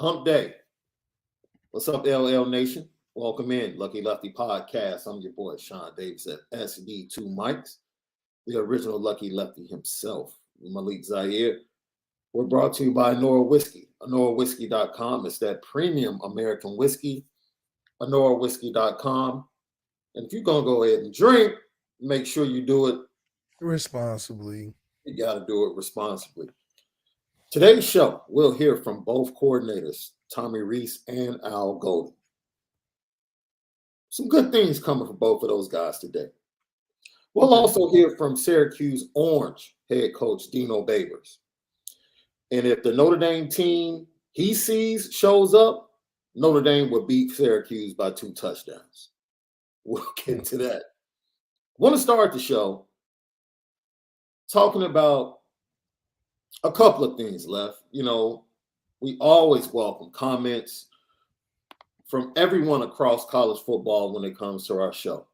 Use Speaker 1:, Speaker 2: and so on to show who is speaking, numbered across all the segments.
Speaker 1: Hump Day. What's up, LL Nation? Welcome in, Lucky Lefty Podcast. I'm your boy, Shaun Davis at SD2 Mics, the original Lucky Lefty himself, Malik Zaire. We're brought to you by Onora Whisky, OnoraWhisky.com. It's that premium American whiskey, OnoraWhisky.com. And if you're going to go ahead and drink, make sure you do it
Speaker 2: responsibly.
Speaker 1: You got to do it responsibly. Today's show, we'll hear from both coordinators, Tommy Rees and Al Golden. Some good things coming for both of those guys today. We'll also hear from Syracuse Orange head coach Dino. And if the Notre Dame team he sees shows up, Notre Dame will beat Syracuse by 2 touchdowns. We'll get into that. I want to start the show talking about a couple of things left. You know, we always welcome comments from everyone across college football when it comes to our show.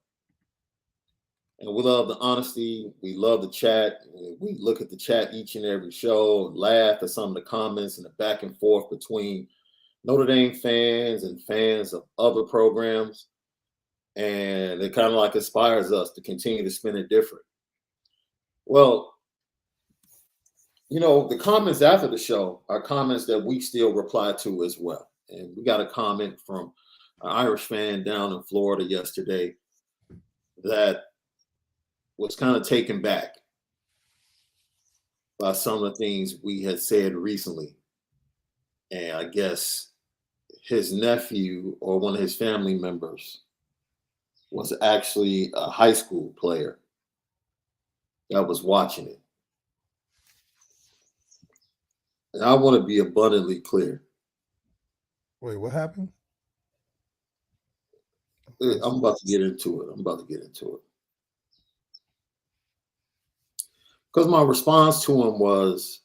Speaker 1: And we love the honesty. We love the chat. We look at the chat each and every show and laugh at some of the comments and the back and forth between Notre Dame fans and fans of other programs. And it kind of like inspires us to continue to spin it different. Well, you know, the comments after the show are comments that we still reply to as well. And we got a comment from an Irish fan down in Florida yesterday that was kind of taken back by some of the things we had said recently. And I guess his nephew or one of his family members was actually a high school player that was watching it. And I want to be abundantly clear.
Speaker 2: Wait, what happened?
Speaker 1: I'm about to get into it. Because my response to him was,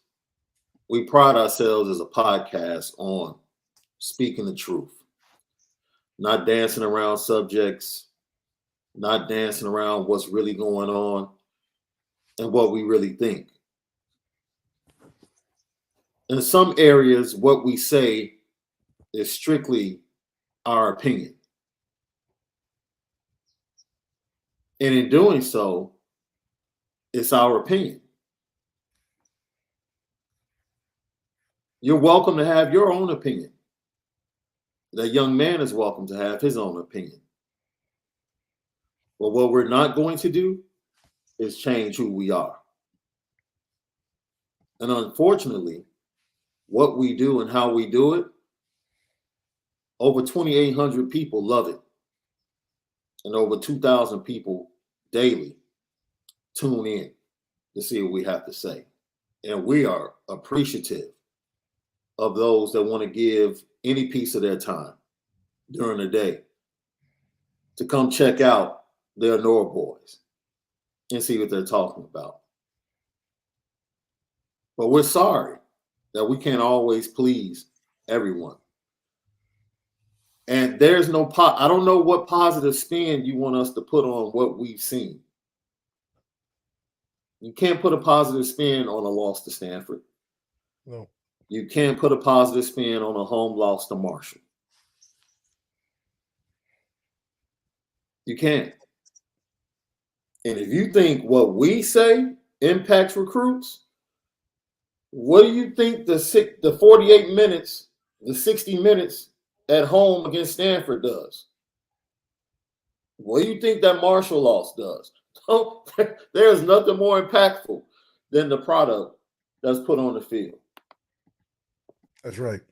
Speaker 1: we pride ourselves as a podcast on speaking the truth, not dancing around subjects, not dancing around what's really going on and what we really think. In some areas, what we say is strictly our opinion. And in doing so, it's our opinion. You're welcome to have your own opinion. That young man is welcome to have his own opinion. But what we're not going to do is change who we are. And unfortunately, what we do and how we do it, over 2,800 people love it. And over 2,000 people daily tune in to see what we have to say. And we are appreciative of those that want to give any piece of their time during the day to come check out their Onora boys and see what they're talking about. But we're sorry that we can't always please everyone. And there's no I don't know what positive spin you want us to put on what we've seen. You can't put a positive spin on a loss to Stanford.
Speaker 2: No.
Speaker 1: You can't put a positive spin on a home loss to Marshall. You can't. And if you think what we say impacts recruits, what do you think the 48 minutes, the 60 minutes at home against Stanford does? What do you think that Marshall loss does? There's nothing more impactful than the product that's put on the field.
Speaker 2: That's right.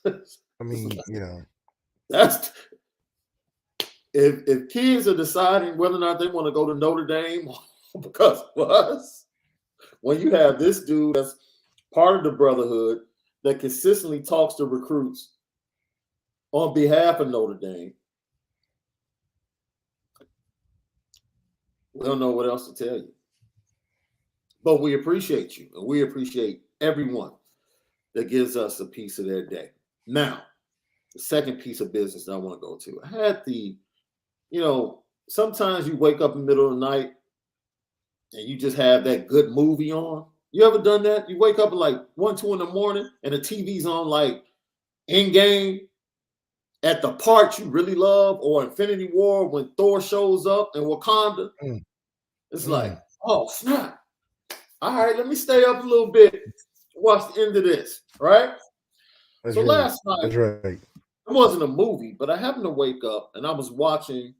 Speaker 2: I mean,
Speaker 1: That's if kids are deciding whether or not they want to go to Notre Dame because of us, when you have this dude that's part of the brotherhood that consistently talks to recruits on behalf of Notre Dame, we don't know what else to tell you. But we appreciate you, and we appreciate everyone that gives us a piece of their day. Now, the second piece of business that I want to go to. I had sometimes you wake up in the middle of the night and you just have that good movie on You ever done that? You wake up at like 1, 2 in the morning and the TV's on like Endgame at the part you really love, or Infinity War when Thor shows up in Wakanda. It's like, oh snap. All right, let me stay up a little bit, watch the end of this, right?
Speaker 2: That's
Speaker 1: So
Speaker 2: right.
Speaker 1: last night,
Speaker 2: That's right.
Speaker 1: it wasn't a movie, but I happened to wake up and I was watching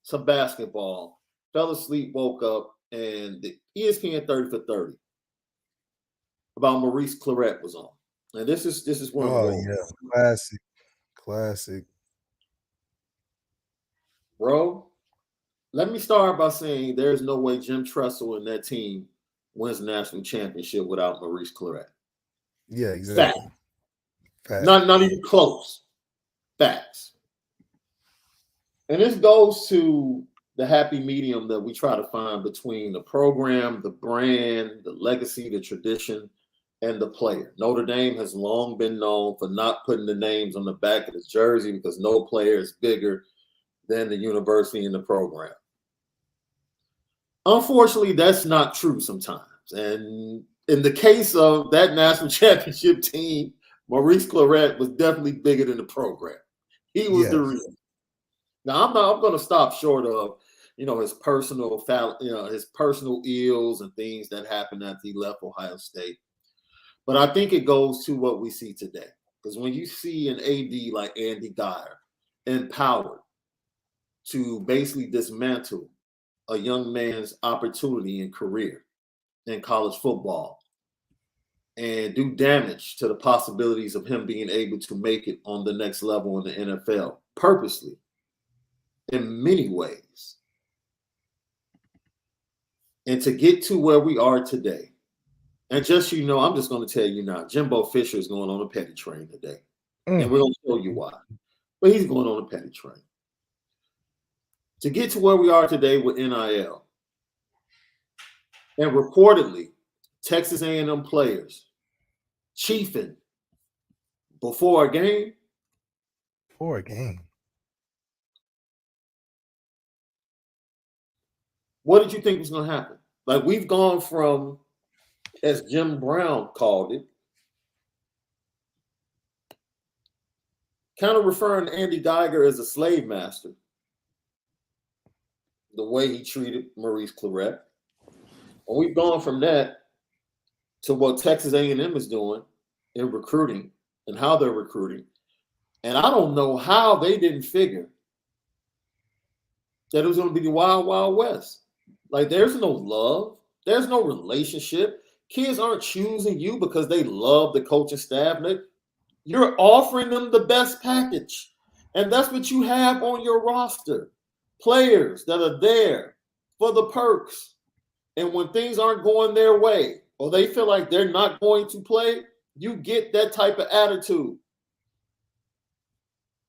Speaker 1: some basketball, fell asleep, woke up, and the ESPN 30 for 30 about Maurice Claret was on. And this is one of
Speaker 2: Oh
Speaker 1: those.
Speaker 2: yeah, classic.
Speaker 1: Bro, let me start by saying there's no way Jim Tressel and that team wins the national championship without Maurice Claret.
Speaker 2: Yeah, exactly.
Speaker 1: Fact. Not even close. Facts. And this goes to the happy medium that we try to find between the program, the brand, the legacy, the tradition, and the player. Notre Dame has long been known for not putting the names on the back of the jersey because no player is bigger than the university and the program. Unfortunately, that's not true sometimes. And in the case of that national championship team, Maurice Claret was definitely bigger than the program. He was the reason. Now I'm going to stop short of, his personal, his personal ills and things that happened after he left Ohio State. But I think it goes to what we see today. Because when you see an AD like Andy Dyer empowered to basically dismantle a young man's opportunity and career in college football and do damage to the possibilities of him being able to make it on the next level in the NFL purposely in many ways. And to get to where we are today, and just I'm just going to tell you now, Jimbo Fisher is going on a petty train today. And we're going to show you why. But he's going on a petty train. To get to where we are today with NIL, and reportedly, Texas A&M players chiefing before a game.
Speaker 2: Before a game.
Speaker 1: What did you think was going to happen? Like, we've gone from, as Jim Brown called it, kind of referring to Andy Geiger as a slave master, the way he treated Maurice Claret. And we've gone from that to what Texas A&M is doing in recruiting and how they're recruiting. And I don't know how they didn't figure that it was going to be the Wild Wild West. Like, there's no love. There's no relationship. Kids aren't choosing you because they love the coaching staff. You're offering them the best package. And that's what you have on your roster. Players that are there for the perks. And when things aren't going their way, or they feel like they're not going to play, you get that type of attitude.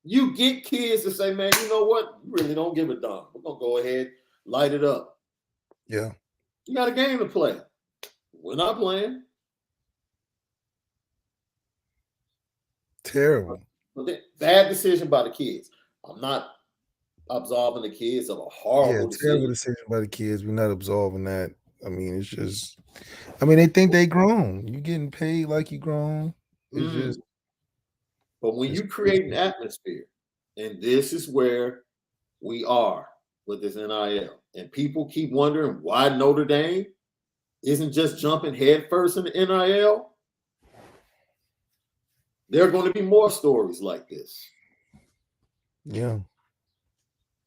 Speaker 1: You get kids to say, man, you know what? You really don't give a damn. We're going to go ahead, light it up.
Speaker 2: Yeah.
Speaker 1: You got a game to play. We're not playing.
Speaker 2: Terrible.
Speaker 1: Bad decision by the kids. I'm not absolving the kids of a horrible decision.
Speaker 2: Terrible decision by the kids. We're not absolving that. I mean, it's just, they think they grown. You getting paid like you grown. It's just.
Speaker 1: But when you create an atmosphere, and this is where we are with this NIL, and people keep wondering why Notre Dame isn't just jumping headfirst in the NIL, there are going to be more stories like this.
Speaker 2: Yeah.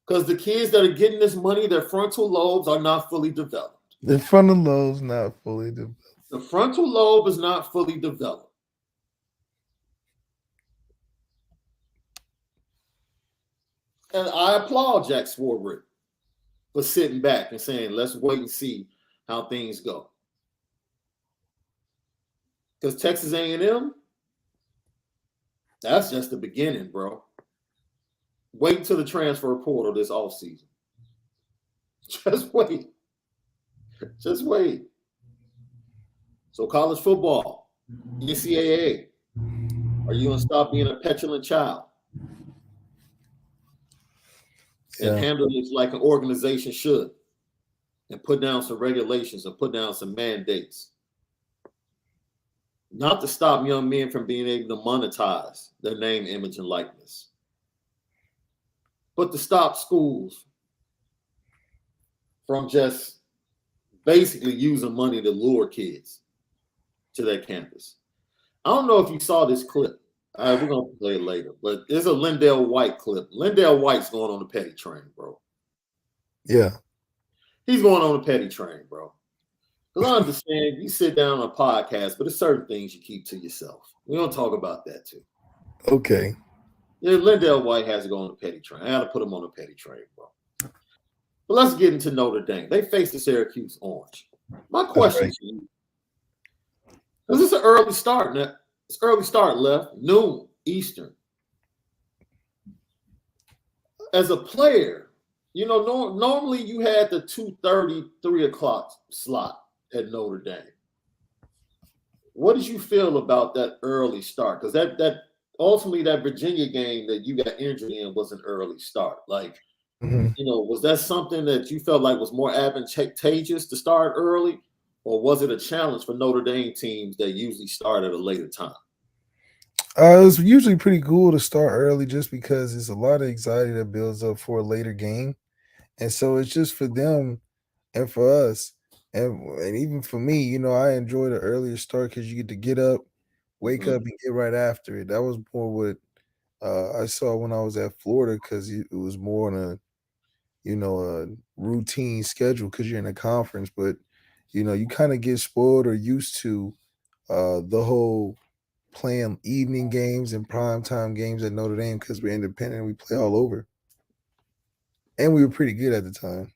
Speaker 1: Because the kids that are getting this money, their frontal lobes are not fully developed.
Speaker 2: The frontal lobe is not fully developed.
Speaker 1: The frontal lobe is not fully developed. And I applaud Jack Swarbrick for sitting back and saying, let's wait and see how things go. Because Texas A&M, that's just the beginning, bro. Wait until the transfer portal this offseason. Just wait. Just wait. So college football, NCAA, are you going to stop being a petulant child and handle this like an organization should and put down some regulations and put down some mandates not to stop young men from being able to monetize their name, image, and likeness, but to stop schools from just basically using money to lure kids to their campus. I don't know if you saw this clip. We're going to play it later, but there's a Lindell White clip. Lindell White's going on the petty train, bro.
Speaker 2: Yeah.
Speaker 1: He's going on the petty train, bro. Because I understand you sit down on a podcast, but there's certain things you keep to yourself. We don't talk about that too.
Speaker 2: Okay.
Speaker 1: Yeah, Lindell White has to go on the petty train. I got to put him on the petty train, bro. But let's get into Notre Dame. They face the Syracuse Orange. My question to you, because it's an early start. Now, it's early start left, noon Eastern. As a player, you know, normally you had the 2:30, 3 o'clock slot at Notre Dame. What did you feel about that early start? Because that ultimately that Virginia game that you got injured in was an early start. Like, you know, was that something that you felt like was more advantageous to start early, or was it a challenge for Notre Dame teams that usually start at a later time?
Speaker 2: It was usually pretty cool to start early just because it's a lot of anxiety that builds up for a later game. And so it's just for them and for us. And even for me, you know, I enjoy the earlier start because you get to get up, wake up, and get right after it. That was more what I saw when I was at Florida because it was more on a, you know, a routine schedule because you're in a conference. But, you know, you kind of get spoiled or used to the whole playing evening games and primetime games at Notre Dame because we're independent and we play all over. And we were pretty good at the time.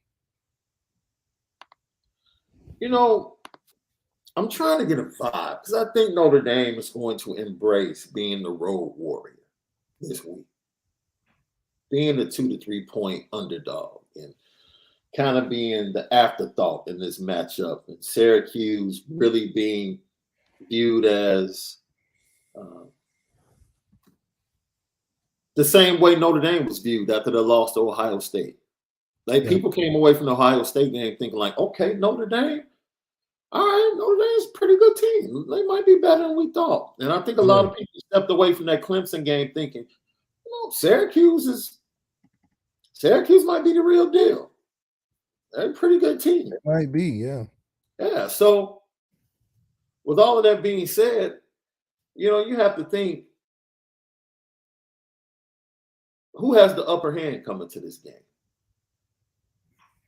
Speaker 1: You know, I'm trying to get a vibe because I think Notre Dame is going to embrace being the road warrior this week, being the 2 to 3 point underdog and kind of being the afterthought in this matchup, and Syracuse really being viewed as the same way Notre Dame was viewed after they lost to Ohio State. Like people came away from the Ohio State game thinking like, okay, Notre Dame, all right, Notre Dame's a pretty good team. They might be better than we thought. And I think a lot of people stepped away from that Clemson game thinking, you know, Syracuse might be the real deal. They're a pretty good team.
Speaker 2: It might be, yeah.
Speaker 1: Yeah. So with all of that being said, you know, you have to think who has the upper hand coming to this game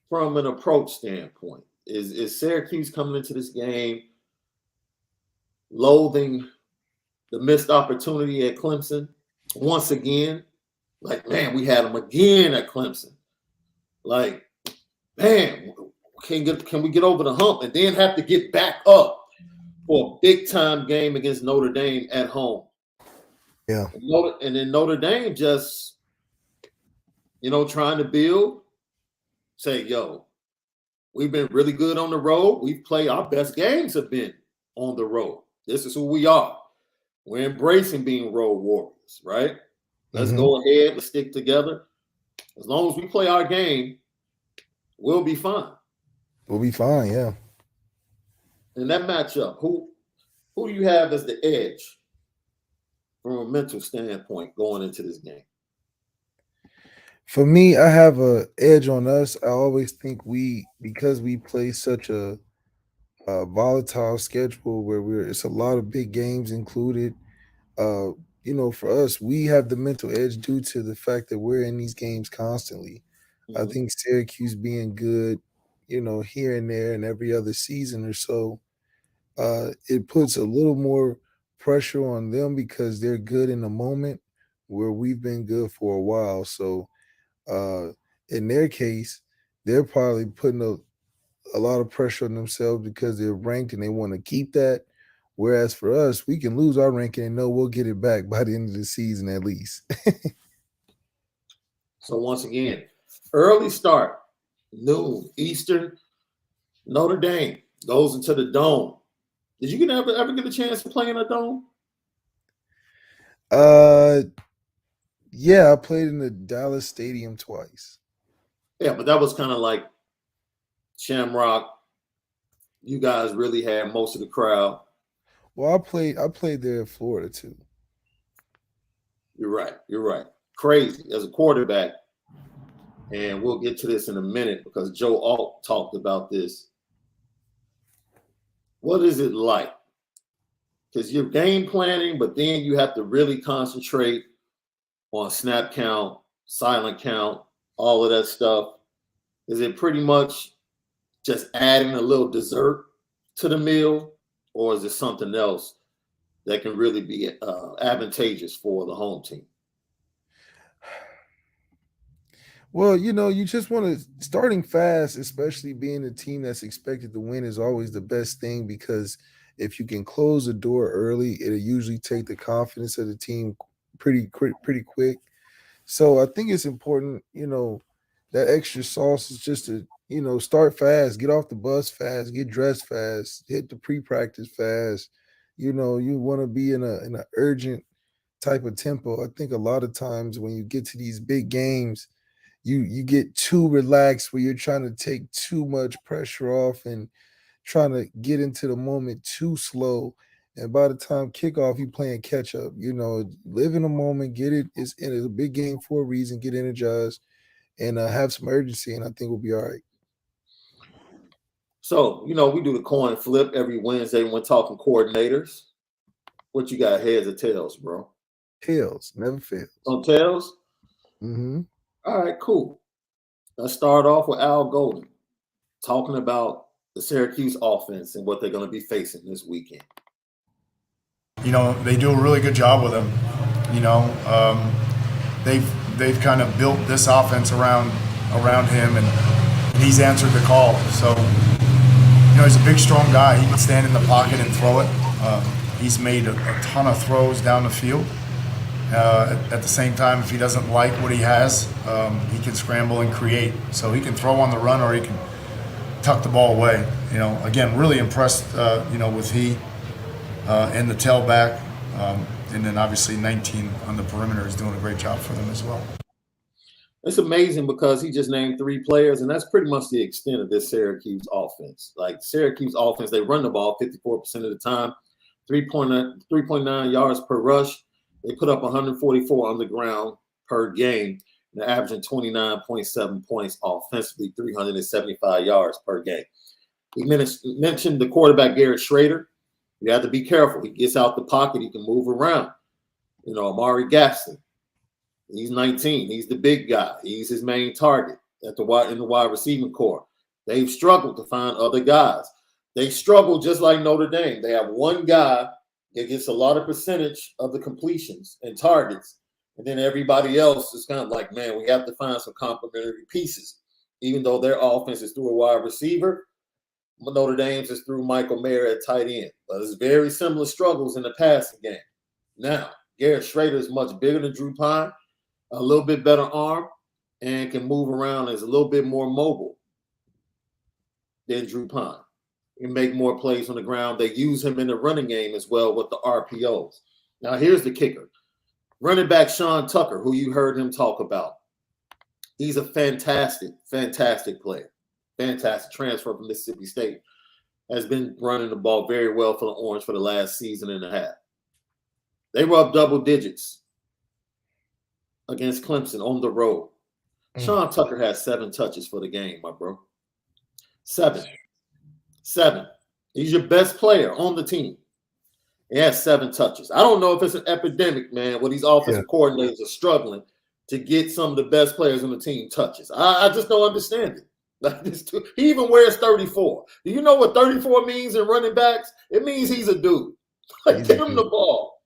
Speaker 1: from an approach standpoint. Is Syracuse coming into this game loathing the missed opportunity at Clemson once again? Like, man, we had them again at Clemson. Like, man, can we get over the hump and then have to get back up for a big-time game against Notre Dame at home?
Speaker 2: Yeah.
Speaker 1: And then Notre Dame just, you know, trying to build, say, yo, we've been really good on the road. We've played our best games have been on the road. This is who we are. We're embracing being road warriors, right? Let's go ahead. Let's stick together. As long as we play our game, we'll be fine.
Speaker 2: We'll be fine, yeah.
Speaker 1: In that matchup, who do you have as the edge from a mental standpoint going into this game?
Speaker 2: For me, I have a edge on us. I always think because we play such a volatile schedule where it's a lot of big games included. You know, for us, we have the mental edge due to the fact that we're in these games constantly. I think Syracuse being good, you know, here and there and every other season or so, it puts a little more pressure on them because they're good in the moment where we've been good for a while. So in their case, they're probably putting a lot of pressure on themselves because they're ranked and they want to keep that. Whereas for us, we can lose our ranking and know we'll get it back by the end of the season at least.
Speaker 1: So once again, early start, noon, Eastern, Notre Dame goes into the Dome. Did you ever get a chance to play in a Dome?
Speaker 2: Yeah, I played in the Dallas Stadium twice.
Speaker 1: Yeah, but that was kind of like Shamrock. You guys really had most of the crowd.
Speaker 2: Well, I played there in Florida too.
Speaker 1: You're right. You're right. Crazy as a quarterback, and we'll get to this in a minute because Joe Alt talked about this. What is it like? Because you're game planning, but then you have to really concentrate on snap count, silent count, all of that stuff. Is it pretty much just adding a little dessert to the meal, or is it something else that can really be advantageous for the home team?
Speaker 2: Well, you just want to starting fast, especially being a team that's expected to win, is always the best thing because if you can close the door early, it'll usually take the confidence of the team pretty quick. So I think it's important, that extra sauce is just to, start fast, get off the bus fast, get dressed fast, hit the pre-practice fast. You want to be in a urgent type of tempo. I think a lot of times when you get to these big games, you get too relaxed where you're trying to take too much pressure off and trying to get into the moment too slow. And by the time kickoff, you playing catch up. Live in the moment, get it. It's a big game for a reason. Get energized and have some urgency, and I think we'll be all right.
Speaker 1: So, we do the coin flip every Wednesday when we're talking coordinators. What you got, heads or tails, bro?
Speaker 2: Tails, never fails.
Speaker 1: On tails?
Speaker 2: Mm-hmm.
Speaker 1: All right, cool. Let's start off with Al Golden talking about the Syracuse offense and what they're going to be facing this weekend.
Speaker 3: They do a really good job with him. They've kind of built this offense around him, and he's answered the call. So, he's a big, strong guy. He can stand in the pocket and throw it. He's made a ton of throws down the field. At the same time, if he doesn't like what he has, he can scramble and create. So he can throw on the run or he can tuck the ball away. Again, really impressed, with he and the tailback. And then obviously 19 on the perimeter is doing a great job for them as well.
Speaker 1: It's amazing because he just named 3 players, and that's pretty much the extent of this Syracuse offense. Like Syracuse offense, they run the ball 54% of the time, 3.9 yards per rush. They put up 144 on the ground per game, and they're averaging 29.7 points offensively, 375 yards per game. We mentioned the quarterback, Garrett Schrader. You have to be careful. He gets out the pocket. He can move around. Amari Gaston. He's 19. He's the big guy. He's his main target in the wide receiving core. They've struggled to find other guys. They struggle just like Notre Dame. They have one guy that gets a lot of percentage of the completions and targets, and then everybody else is kind of like, man, we have to find some complementary pieces. Even though their offense is through a wide receiver, Notre Dame's is through Michael Mayer at tight end. But it's very similar struggles in the passing game. Now, Garrett Schrader is much bigger than Drew Pyne, a little bit better arm, and can move around, is a little bit more mobile than Drew Pyne. He can make more plays on the ground. They use him in the running game as well with the RPOs. Now, here's the kicker. Running back Shaun Tucker, who you heard him talk about. He's a fantastic, fantastic player. Fantastic transfer from Mississippi State. Has been running the ball very well for the Orange for the last season and a half. They were up double digits against Clemson on the road. Shaun Tucker has 7 touches for the game, my bro. 7. He's your best player on the team. He has 7 touches. I don't know if it's an epidemic, man, where these offensive coordinators are struggling to get some of the best players on the team touches. I just don't understand it. Like this, he even wears 34. Do you know what 34 means in running backs? It means he's a dude. Like, get him the ball.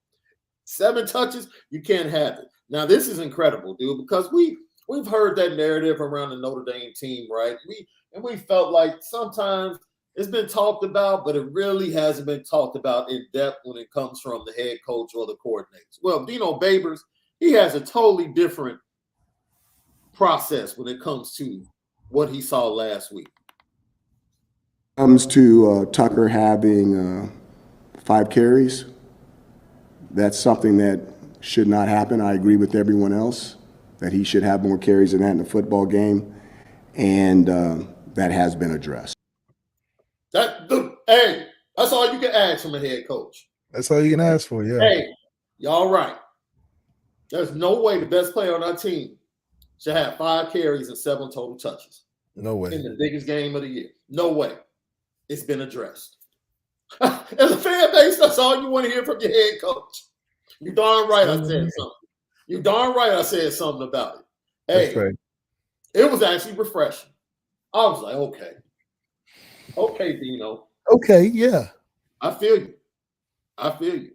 Speaker 1: 7 touches, you can't have it. Now, this is incredible, dude, because we've heard that narrative around the Notre Dame team, right? We felt like sometimes it's been talked about, but it really hasn't been talked about in depth when it comes from the head coach or the coordinators. Well, Dino Babers, he has a totally different process when it comes to what he saw last week.
Speaker 4: Comes to Tucker having 5 carries, that's something that should not happen. I agree with everyone else that he should have more carries than that in the football game, and that has been addressed.
Speaker 1: Hey, that's all you can ask from a head coach.
Speaker 2: That's all you can ask for. Yeah.
Speaker 1: Hey, y'all right. There's no way the best player on our team should have 5 carries and 7 total touches
Speaker 2: No way.
Speaker 1: in the biggest game of the year. No way. It's been addressed. As a fan base, that's all you want to hear from your head coach. You darn right I said something. You darn right I said something about it. Hey,
Speaker 2: That's right.
Speaker 1: it was actually refreshing. I was like, okay. Okay, Dino.
Speaker 2: Okay, yeah.
Speaker 1: I feel you. I feel you.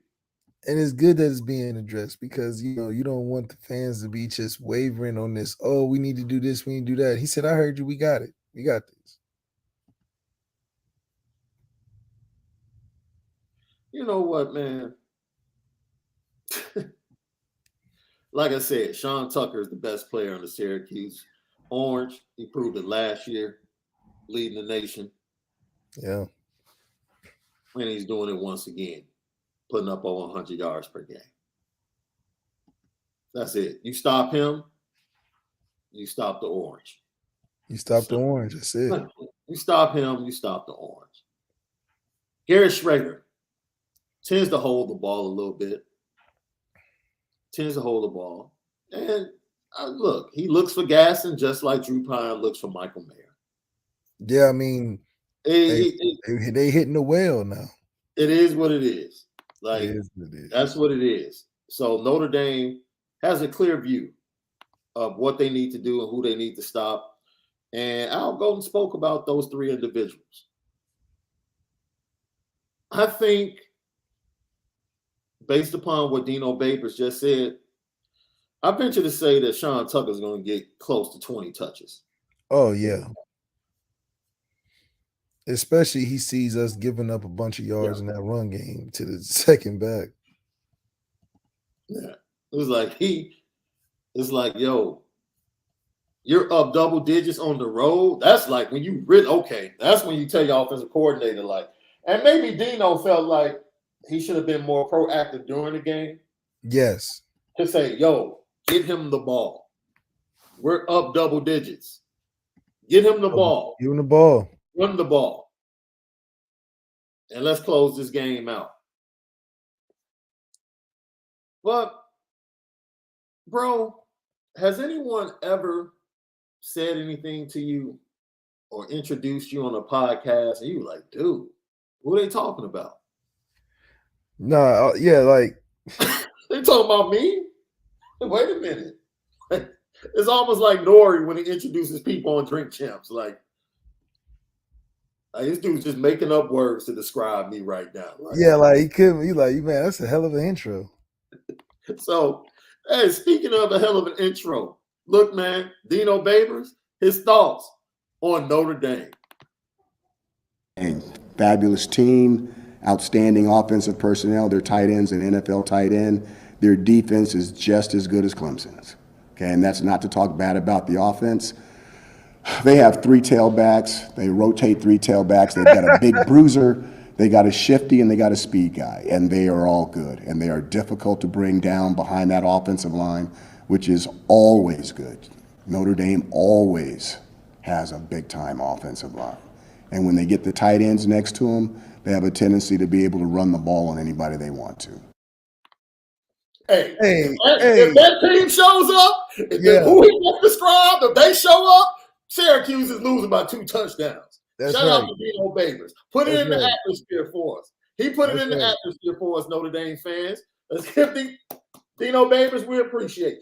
Speaker 2: And it's good that it's being addressed because you don't want the fans to be just wavering on this. Oh, we need to do this, we need to do that. He said, I heard you, we got it. We got this.
Speaker 1: You know what, man? Like I said, Shaun Tucker is the best player on the Syracuse Orange. He proved it last year, leading the nation.
Speaker 2: Yeah.
Speaker 1: And he's doing it once again, putting up over 100 yards per game. That's it. You stop him, you stop the Orange.
Speaker 2: You stop the Orange. That's it.
Speaker 1: You stop him, you stop the Orange. Garrett Schrader tends to hold the ball a little bit. Tends to hold the ball. And look, he looks for Gasson just like Drew Pyne looks for Michael Mayer.
Speaker 2: Yeah, I mean, they hitting the well now.
Speaker 1: It is what it is. Like,
Speaker 2: it is what it is.
Speaker 1: That's what it is. So Notre Dame has a clear view of what they need to do and who they need to stop. And Al Golden spoke about those 3 individuals. I think, based upon what Dino Babers just said, I venture to say that Shaun Tucker is going to get close to 20 touches.
Speaker 2: Oh, yeah. Especially he sees us giving up a bunch of yards in that run game to the second back.
Speaker 1: Yeah. It's like, yo, you're up double digits on the road. That's like when you really, that's when you tell your offensive coordinator, like, and maybe Dino felt like he should have been more proactive during the game.
Speaker 2: Yes.
Speaker 1: To say, yo, get him the ball. We're up double digits. Get him the ball.
Speaker 2: Give him the ball.
Speaker 1: Run the ball. And let's close this game out. But, bro, has anyone ever said anything to you or introduced you on a podcast and you were like, dude, who are they talking about?
Speaker 2: No, yeah, like
Speaker 1: they talking about me? Wait a minute. It's almost like Nori when he introduces people on Drink Champs. Like this dude's just making up words to describe me right now.
Speaker 2: He couldn't. He like, man, that's a hell of an intro.
Speaker 1: So, hey, speaking of a hell of an intro, look, man, Dino Babers, his thoughts on Notre Dame.
Speaker 4: Fabulous team, outstanding offensive personnel. Their tight ends and NFL tight end. Their defense is just as good as Clemson's. Okay, and that's not to talk bad about the offense. They have 3 tailbacks. They rotate 3 tailbacks. They've got a big bruiser. They got a shifty and they got a speed guy, and they are all good. And they are difficult to bring down behind that offensive line, which is always good. Notre Dame always has a big-time offensive line. And when they get the tight ends next to them, they have a tendency to be able to run the ball on anybody they want to.
Speaker 1: If that team shows up, who he just described, if they show up, Syracuse is losing by 2 touchdowns. Shout out to Dino Babers. Put it in the atmosphere for us. He put it in the atmosphere for us, Notre Dame fans. Let's give Dino Babers, we appreciate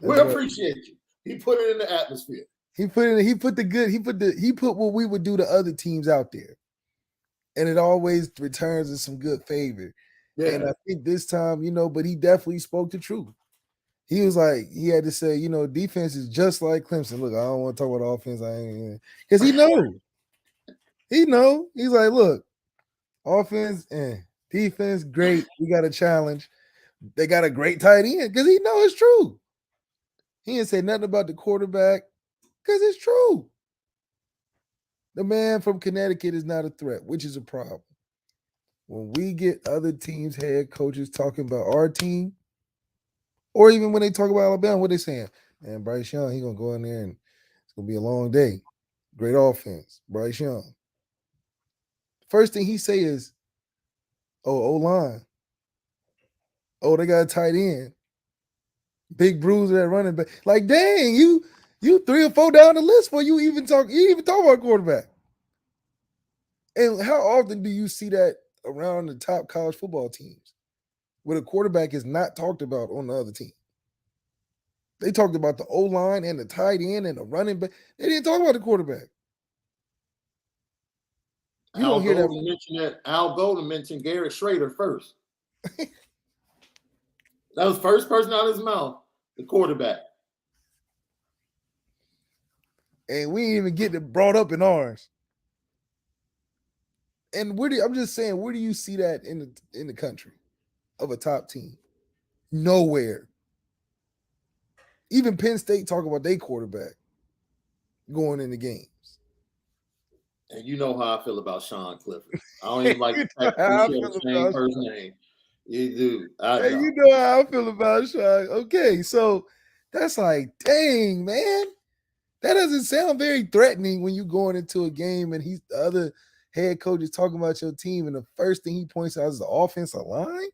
Speaker 1: you. We appreciate you. He put it in the atmosphere.
Speaker 2: He put what we would do to other teams out there. And it always returns in some good favor. Yeah. And I think this time, but he definitely spoke the truth. He was like, he had to say, defense is just like Clemson. Look, I don't want to talk about offense. Because he knows. He know. He's like, look, offense and defense, great. We got a challenge. They got a great tight end because he know it's true. He didn't say nothing about the quarterback because it's true. The man from Connecticut is not a threat, which is a problem. When we get other teams' head coaches talking about our team, or even when they talk about Alabama, what they saying? Man, Bryce Young, he's going to go in there and it's going to be a long day. Great offense, Bryce Young. First thing he say is, O-line. Oh, they got a tight end. Big bruiser at running back. Like, dang, you 3 or 4 down the list before you even talk about quarterback. And how often do you see that around the top college football teams where the quarterback is not talked about on the other team? They talked about the O-line and the tight end and the running back. They didn't talk about the quarterback. You don't hear that.
Speaker 1: Al Golden mentioned Garrett Schrader first. That was the first person out of his mouth, the quarterback.
Speaker 2: And we didn't even get it brought up in ours. And I'm just saying, where do you see that in the country of a top team? Nowhere. Even Penn State talk about their quarterback going in the games.
Speaker 1: And you know how I feel about Sean Clifford. I don't even like the fact
Speaker 2: how I
Speaker 1: that we share
Speaker 2: feel
Speaker 1: the same
Speaker 2: about
Speaker 1: first name. You do.
Speaker 2: Hey, you know how I feel about Shaun. Okay, so that's like, dang, man. That doesn't sound very threatening when you're going into a game and the other head coach is talking about your team, and the first thing he points out is the offensive line.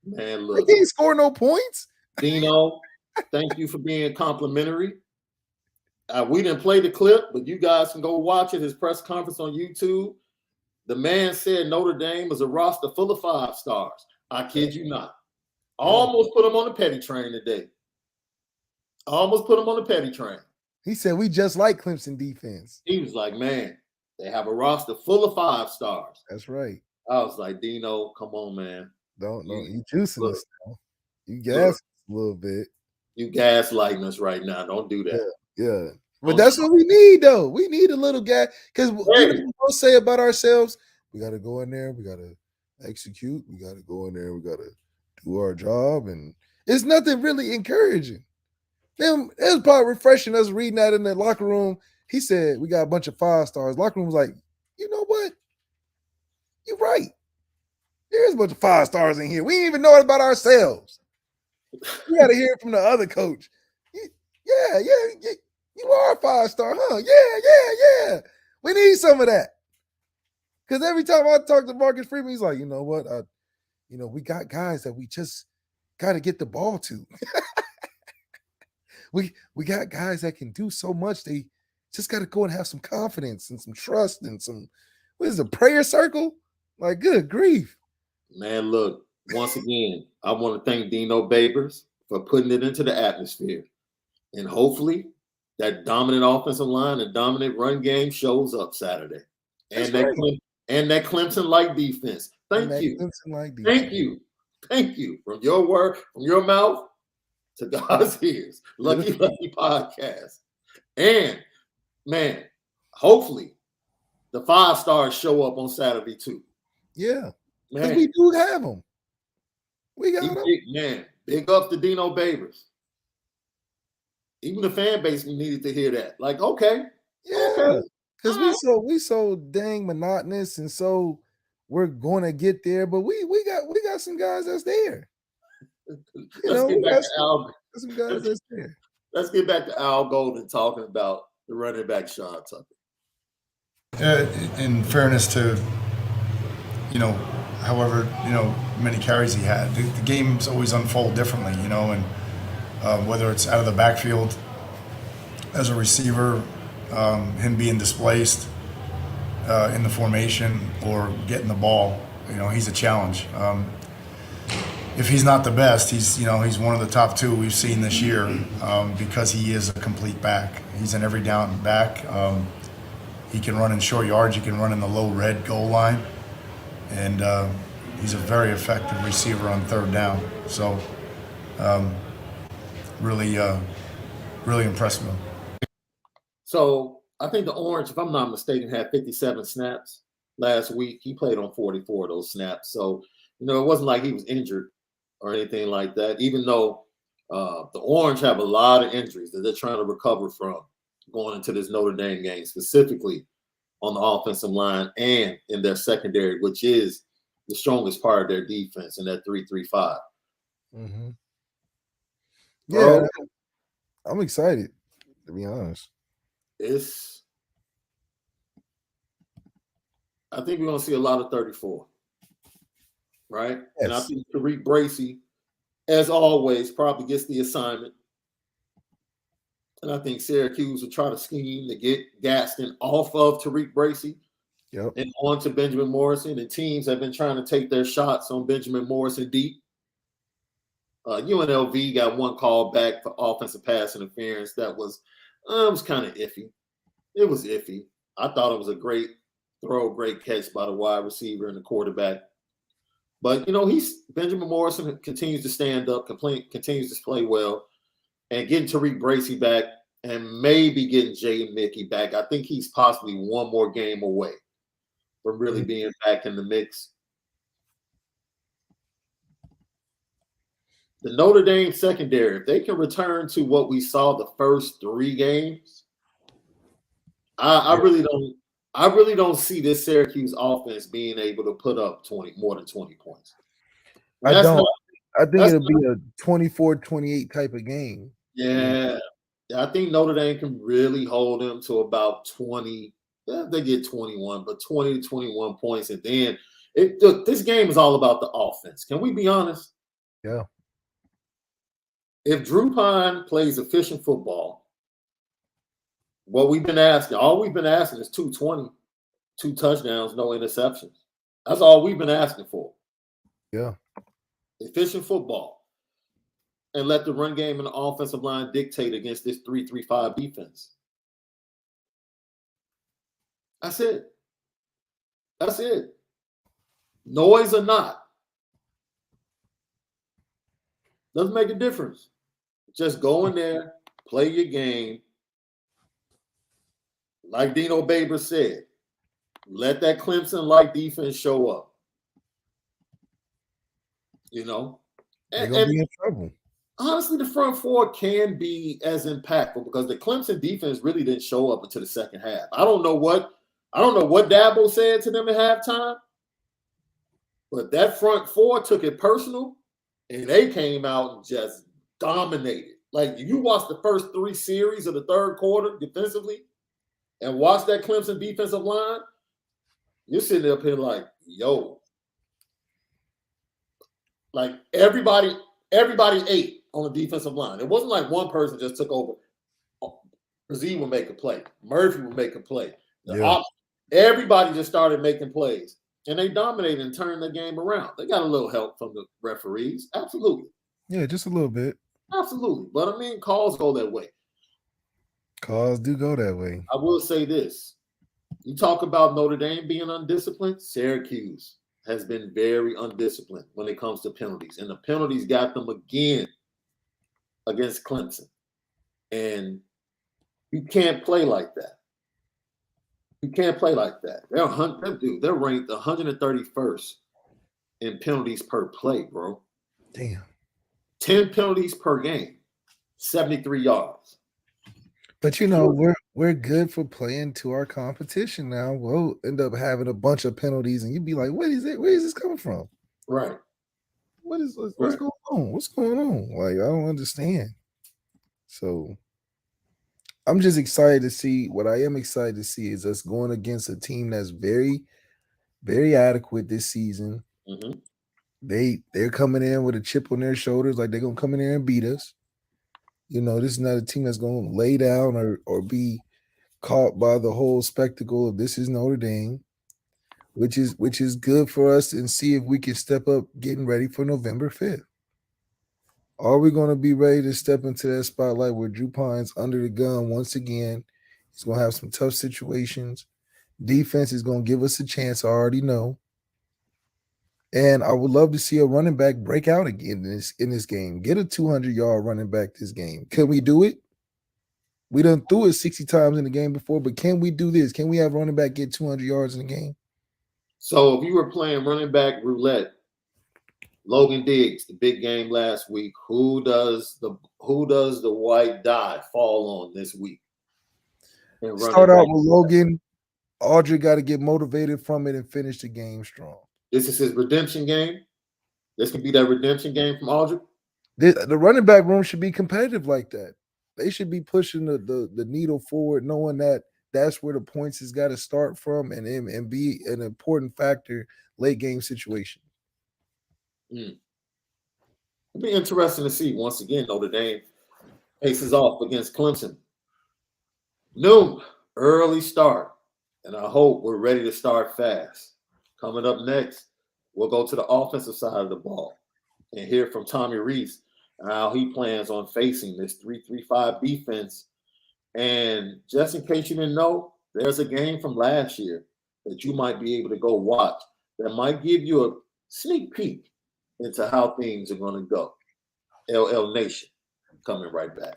Speaker 1: Man, look.
Speaker 2: They can't score no points.
Speaker 1: Dino, thank you for being complimentary. We didn't play the clip, but you guys can go watch it. His press conference on YouTube. The man said Notre Dame is a roster full of 5 stars. I kid you not. Almost put him on the petty train today.
Speaker 2: He said we just like Clemson defense.
Speaker 1: He was like, man, they have a roster full of 5 stars.
Speaker 2: That's right.
Speaker 1: I was like, Dino, come on, man.
Speaker 2: You juicing us now. You gas a little bit.
Speaker 1: You gaslighting us right now. Don't do that.
Speaker 2: Yeah. But that's what we need, though. We need a little gas. Because we'll say about ourselves, we got to go in there. We got to execute. We got to go in there. We got to do our job. And it's nothing really encouraging. It was probably refreshing us reading that in the locker room. He said, we got a bunch of 5 stars. Locker room was like, you know what? You're right. There's a bunch of 5 stars in here. We didn't even know it about ourselves. We got to hear it from the other coach. Yeah. You are a 5-star, huh? Yeah. We need some of that. Because every time I talk to Marcus Freeman, he's like, you know what? We got guys that we just got to get the ball to. We got guys that can do so much. They just got to go and have some confidence and some trust and some, what is it, a prayer circle? Like, good grief.
Speaker 1: Man, look, once again, I want to thank Dino Babers for putting it into the atmosphere. And hopefully that dominant offensive line and dominant run game shows up Saturday. And that Clemson-like defense. Thank you. From your word, from your mouth to God's ears. Lucky Podcast. And, man, hopefully the 5 stars show up on Saturday too.
Speaker 2: Yeah. Because we do have them. We got them.
Speaker 1: Man, big up to Dino Babers. Even the fan base needed to hear that. Like, okay.
Speaker 2: Yeah. Because we so dang monotonous, and so we're going to get there, but we got some guys that's there.
Speaker 1: Let's get back to Al.
Speaker 2: Some guys that's there.
Speaker 1: Let's get back to Al Golden talking about the running back Shaun Tucker.
Speaker 3: In fairness to, however, many carries he had, the games always unfold differently, and whether it's out of the backfield as a receiver, him being displaced in the formation or getting the ball, he's a challenge. If he's not the best, he's one of the top 2 we've seen this year because he is a complete back. He's an every down back. He can run in short yards. He can run in the low red goal line. And he's a very effective receiver on 3rd down. So really impressed with him.
Speaker 1: So I think the Orange, if I'm not mistaken, had 57 snaps last week. He played on 44 of those snaps. So, it wasn't like he was injured or anything like that, even though the Orange have a lot of injuries that they're trying to recover from going into this Notre Dame game, specifically on the offensive line and in their secondary, which is the strongest part of their defense in that 3-3-5.
Speaker 2: Mm-hmm. Yeah, I'm excited, to be honest.
Speaker 1: I think we're going to see a lot of 34, right?
Speaker 2: Yes.
Speaker 1: And I think Tariq Bracy as always, probably gets the assignment. And I think Syracuse will try to scheme to get Gaston off of Tariq Bracy and on to Benjamin Morrison. And teams have been trying to take their shots on Benjamin Morrison deep. UNLV got one call back for offensive pass interference that was kind of iffy. It was iffy. I thought it was a great throw, great catch by the wide receiver and the quarterback. But, Benjamin Morrison continues to stand up, continues to play well. And getting Tariq Bracy back and maybe getting Jay Mickey back, I think he's possibly one more game away from really being back in the mix. The Notre Dame secondary, if they can return to what we saw the first 3 games, I really don't see this Syracuse offense being able to put up more than 20 points.
Speaker 2: I think it'll be a 24-28 type of game.
Speaker 1: Yeah. I think Notre Dame can really hold them to about 20. They get 21, but 20 to 21 points. And then this game is all about the offense. Can we be honest?
Speaker 2: Yeah.
Speaker 1: If Drew Pyne plays efficient football, all we've been asking is 220, 2 touchdowns, no interceptions. That's all we've been asking for.
Speaker 2: Yeah.
Speaker 1: Efficient football. And let the run game and the offensive line dictate against this 3-3-5 defense. That's it. That's it. Noise or not. Doesn't make a difference. Just go in there, play your game. Like Dino Baber said, let that Clemson-like defense show up.
Speaker 2: They're going to be in trouble.
Speaker 1: Honestly, the front 4 can be as impactful because the Clemson defense really didn't show up until the second half. I don't know what Dabo said to them at halftime, but that front 4 took it personal, and they came out and just dominated. Like, you watch the first 3 series of the third quarter defensively and watch that Clemson defensive line, you're sitting up here like, yo. Like, everybody ate on the defensive line. It wasn't like one person just took over. Rees would make a play. Murphy would make a play. Everybody just started making plays. And they dominated and turned the game around. They got a little help from the referees. Absolutely.
Speaker 2: Yeah, just a little bit.
Speaker 1: Absolutely. But, calls go that way.
Speaker 2: Calls do go that way.
Speaker 1: I will say this. You talk about Notre Dame being undisciplined. Syracuse has been very undisciplined when it comes to penalties. And the penalties got them again against Clemson. And you can't play like that. You can't play like that. They're ranked 131st in penalties per play, bro.
Speaker 2: Damn.
Speaker 1: 10 penalties per game, 73 yards.
Speaker 2: But we're good for playing to our competition now. We'll end up having a bunch of penalties, and you'd be like, "What is it? Where is this coming from?"
Speaker 1: Right.
Speaker 2: What's going on? What's going on? Like, I don't understand. So I'm just excited to see. What I am excited to see is us going against a team that's very, very adequate this season.
Speaker 1: Mm-hmm.
Speaker 2: They're coming in with a chip on their shoulders, like they're gonna come in there and beat us. This is not a team that's gonna lay down or be caught by the whole spectacle of this is Notre Dame, which is good for us, and see if we can step up getting ready for November 5th. Are we going to be ready to step into that spotlight where Drew Pyne's under the gun once again? He's going to have some tough situations. Defense is going to give us a chance, I already know. And I would love to see a running back break out again in this game. Get a 200-yard running back this game. Can we do it? We done threw it 60 times in the game before, but can we do this? Can we have running back get 200 yards in the game?
Speaker 1: So if you were playing running back roulette, Logan Diggs, the big game last week, who does the white die fall on this week?
Speaker 2: Start out with Logan. Audrey got to get motivated from it and finish the game strong.
Speaker 1: This is his redemption game. This could be that redemption game from Audrey.
Speaker 2: The running back room should be competitive like that. They should be pushing the needle forward, knowing that that's where the points has got to start from and be an important factor late game situation.
Speaker 1: It'll be interesting to see once again. Notre Dame faces off against Clemson. Noon, early start, and I hope we're ready to start fast. Coming up next, we'll go to the offensive side of the ball and hear from Tommy Rees how he plans on facing this 3-3-5 defense. And just in case you didn't know, there's a game from last year that you might be able to go watch that might give you a sneak peek into how things are going to go. LL Nation coming right back.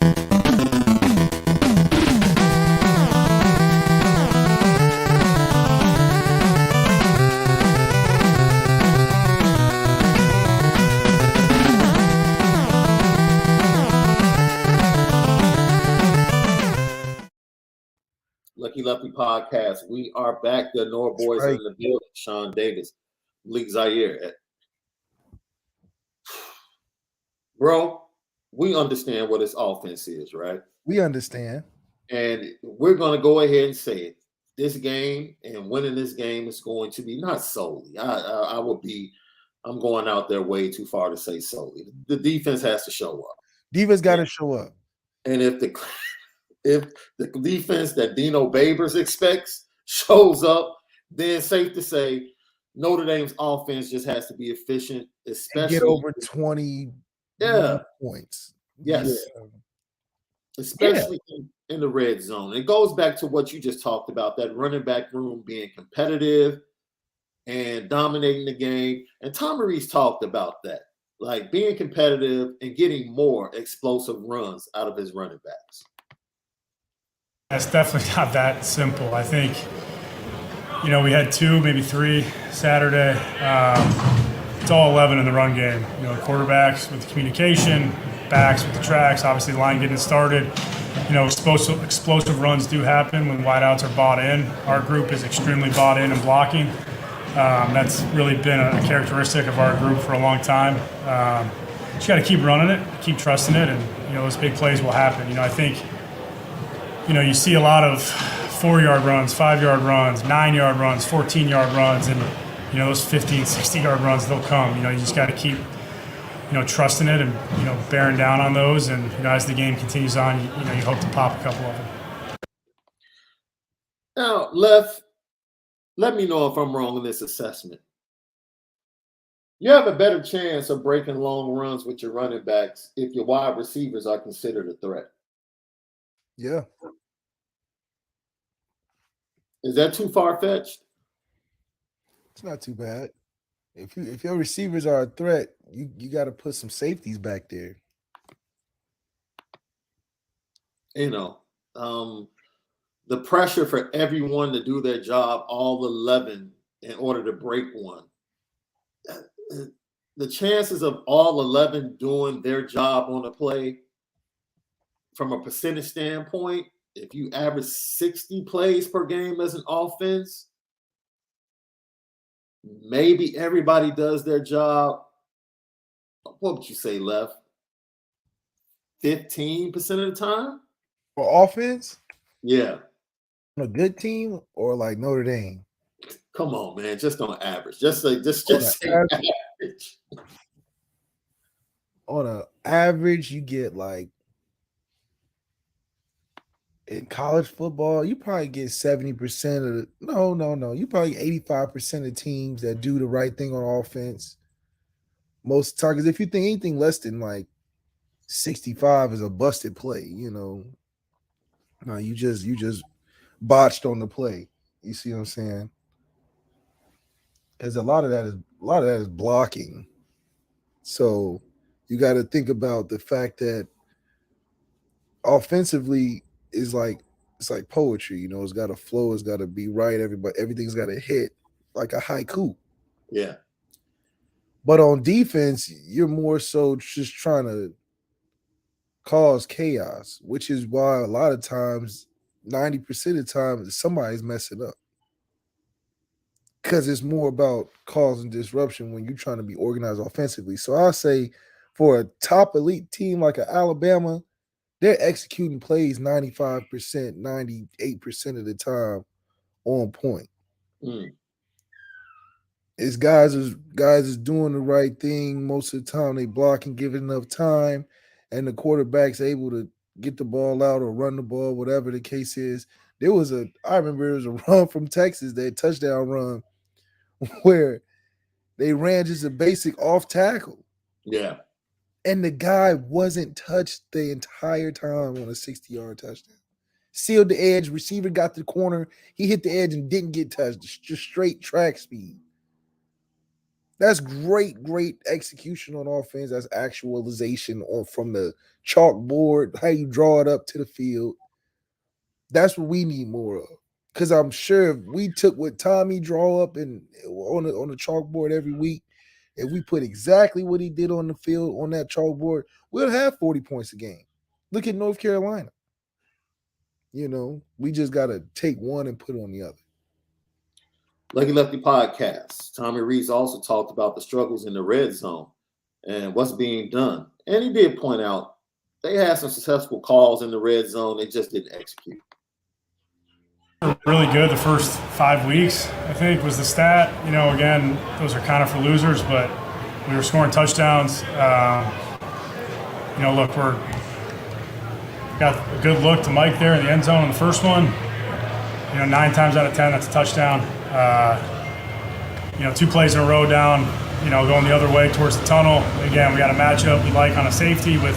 Speaker 1: Lucky Lefty Podcast. We are back. The Onora boys are in the building. Shaun Davis, Malik, Zaire. Bro, we understand what this offense is, right?
Speaker 2: We understand.
Speaker 1: And we're going to go ahead and say it. This game and winning this game is going to be not solely. I'm going out there way too far to say solely. The defense has to show up.
Speaker 2: Defense got to show up.
Speaker 1: And if the defense that Dino Babers expects shows up, then safe to say Notre Dame's offense just has to be efficient, especially
Speaker 2: get over 20 points.
Speaker 1: Yes. Yeah. Especially in the red zone. It goes back to what you just talked about, that running back room being competitive and dominating the game. And Tom Rees talked about that, like being competitive and getting more explosive runs out of his running backs.
Speaker 5: It's definitely not that simple. I think, we had 2, maybe 3 Saturday. It's all 11 in the run game. Quarterbacks with the communication, backs with the tracks, obviously the line getting started. Explosive runs do happen when wideouts are bought in. Our group is extremely bought in and blocking. That's really been a characteristic of our group for a long time. Just got to keep running it, keep trusting it, and those big plays will happen. I think you see a lot of 4-yard runs, 5-yard runs, 9-yard runs, 14-yard runs, and those 15, 60-yard runs, they'll come. You just got to keep trusting it and bearing down on those, and as the game continues on, you hope to pop a couple of them.
Speaker 1: Now, let me know if I'm wrong in this assessment. You have a better chance of breaking long runs with your running backs if your wide receivers are considered a threat.
Speaker 2: Yeah.
Speaker 1: Is that too far-fetched?
Speaker 2: It's not too bad. If your receivers are a threat, you got to put some safeties back there.
Speaker 1: The pressure for everyone to do their job, all 11, in order to break one. The chances of all 11 doing their job on a play, from a percentage standpoint, if you average 60 plays per game as an offense, maybe everybody does their job. What would you say, Left? 15% of the time?
Speaker 2: For offense?
Speaker 1: Yeah.
Speaker 2: On a good team or like Notre Dame?
Speaker 1: Come on, man. Just on average. Just say average.
Speaker 2: On an average, you get like in college football, you probably get 70% of the no. You probably 85% of teams that do the right thing on offense. Most of the time, because if you think anything less than like 65 is a busted play, No, you just botched on the play. You see what I'm saying? Because a lot of that is blocking. So you got to think about the fact that offensively it's like poetry, it's got to flow, it's got to be right. Everything's got to hit like a haiku.
Speaker 1: Yeah.
Speaker 2: But on defense, you're more so just trying to cause chaos, which is why a lot of times, 90% of the time, somebody's messing up. Because it's more about causing disruption when you're trying to be organized offensively. So I'll say for a top elite team like an Alabama, they're executing plays 95%, 98% of the time on point. It's guys is doing the right thing most of the time. They block and give it enough time, and the quarterback's able to get the ball out or run the ball, whatever the case is. I remember there was a run from Texas, that touchdown run where they ran just a basic off tackle,
Speaker 1: Yeah.
Speaker 2: and the guy wasn't touched the entire time on a 60-yard touchdown. Sealed the edge, receiver got the corner, he hit the edge and didn't get touched. Just straight track speed. That's great execution on offense. That's actualization from the chalkboard, how you draw it up to the field. That's what we need more of. Because I'm sure if we took what Tommy draw up on the chalkboard every week, if we put exactly what he did on the field on that chalkboard, we'll have 40 points a game. Look at North Carolina. We just got to take one and put it on the other.
Speaker 1: Lucky Lefty podcast. Tommy Rees also talked about the struggles in the red zone and what's being done. And he did point out they had some successful calls in the red zone. They just didn't execute.
Speaker 5: Really good the first 5 weeks, I think, was the stat. Again, those are kind of for losers, but we were scoring touchdowns. Look, we're got a good look to Mike there in the end zone in the first one. 9 times out of 10, that's a touchdown. 2 plays in a row down, going the other way towards the tunnel. Again, we got a matchup we like on a safety with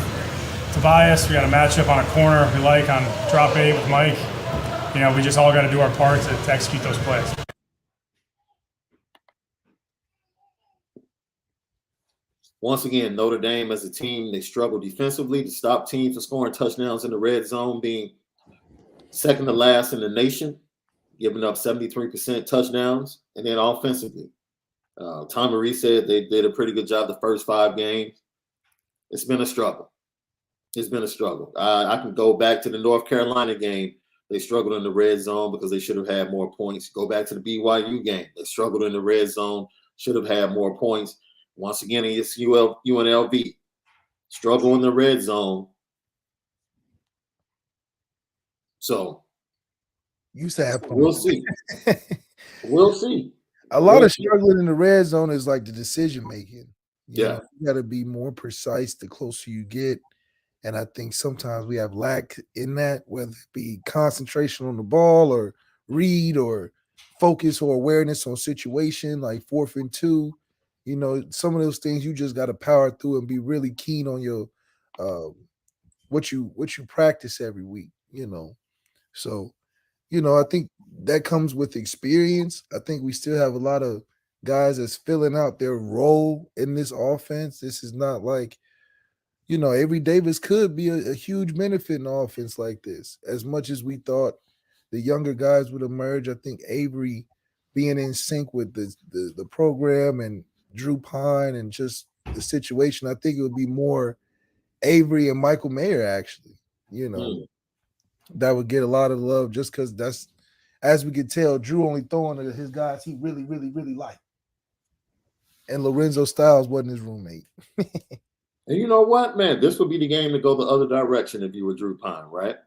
Speaker 5: Tobias. We got a matchup on a corner we like on drop 8 with Mike. We just all got to do our part to execute those plays.
Speaker 1: Once again, Notre Dame as a team, they struggle defensively to stop teams from scoring touchdowns in the red zone, being second to last in the nation, giving up 73% touchdowns. And then offensively, Tommy Rees said they did a pretty good job the first 5 games. It's been a struggle. I can go back to the North Carolina game. They struggled in the red zone because they should have had more points. Go back to the BYU game. They struggled in the red zone, should have had more points. Once again, against UNLV, struggle in the red zone. So
Speaker 2: Used to have
Speaker 1: we'll see. We'll see.
Speaker 2: A lot of struggling in the red zone is like the decision making.
Speaker 1: You
Speaker 2: got to be more precise the closer you get. And I think sometimes we have lack in that, whether it be concentration on the ball or read or focus or awareness on situation, like 4th and 2. Some of those things you just got to power through and be really keen on your what you practice every week. So I think that comes with experience. I think we still have a lot of guys that's filling out their role in this offense. This is not like, Avery Davis could be a huge benefit in an offense like this. As much as we thought the younger guys would emerge, I think Avery being in sync with the program and Drew Pyne and just the situation, I think it would be more Avery and Michael Mayer, actually, that would get a lot of love just because that's, as we could tell, Drew only throwing to his guys he really, really, really liked. And Lorenzo Styles wasn't his roommate.
Speaker 1: And you know what, man? This would be the game to go the other direction if you were Drew Pyne, right?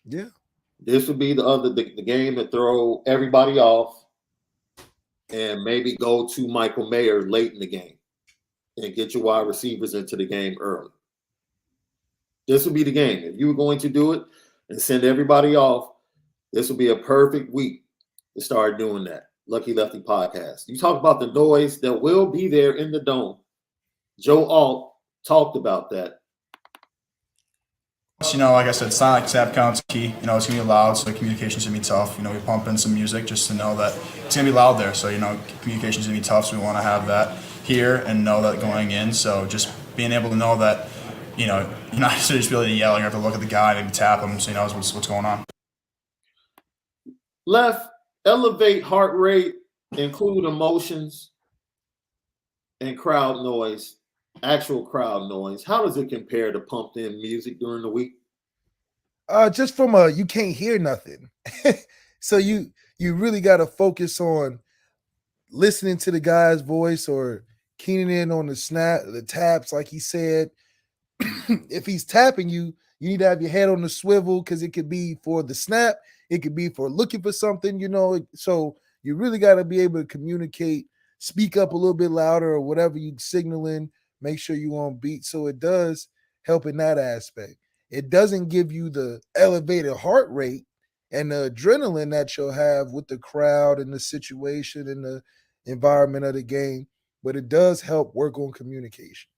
Speaker 2: Yeah.
Speaker 1: This would be the game to throw everybody off and maybe go to Michael Mayer late in the game and get your wide receivers into the game early. This would be the game. If you were going to do it and send everybody off, this would be a perfect week to start doing that. Lucky Lefty podcast. You talk about the noise that will be there in the dome. Joe Alt talked about that.
Speaker 3: Like I said, silent snap count's key. It's going to be loud, so communication's going to be tough. We pump in some music just to know that it's going to be loud there. So, communication's going to be tough, so we want to have that here and know that going in. So just being able to know that, you're not necessarily just really yelling. You have to look at the guy, maybe tap him so he knows what's going on.
Speaker 1: Left, elevate heart rate, include emotions and crowd noise. Actual crowd noise. How does it compare to pumped in music during the week?
Speaker 2: Just from you can't hear nothing. So you really got to focus on listening to the guy's voice or keening in on the taps, like he said. If he's tapping you, you need to have your head on the swivel because it could be for the snap. It could be for looking for something, So you really got to be able to communicate speak up a little bit louder or whatever you signaling, make sure you on beat. So it does help in that aspect. It doesn't give you the elevated heart rate and the adrenaline that you'll have with the crowd and the situation and the environment of the game, but it does help work on communication.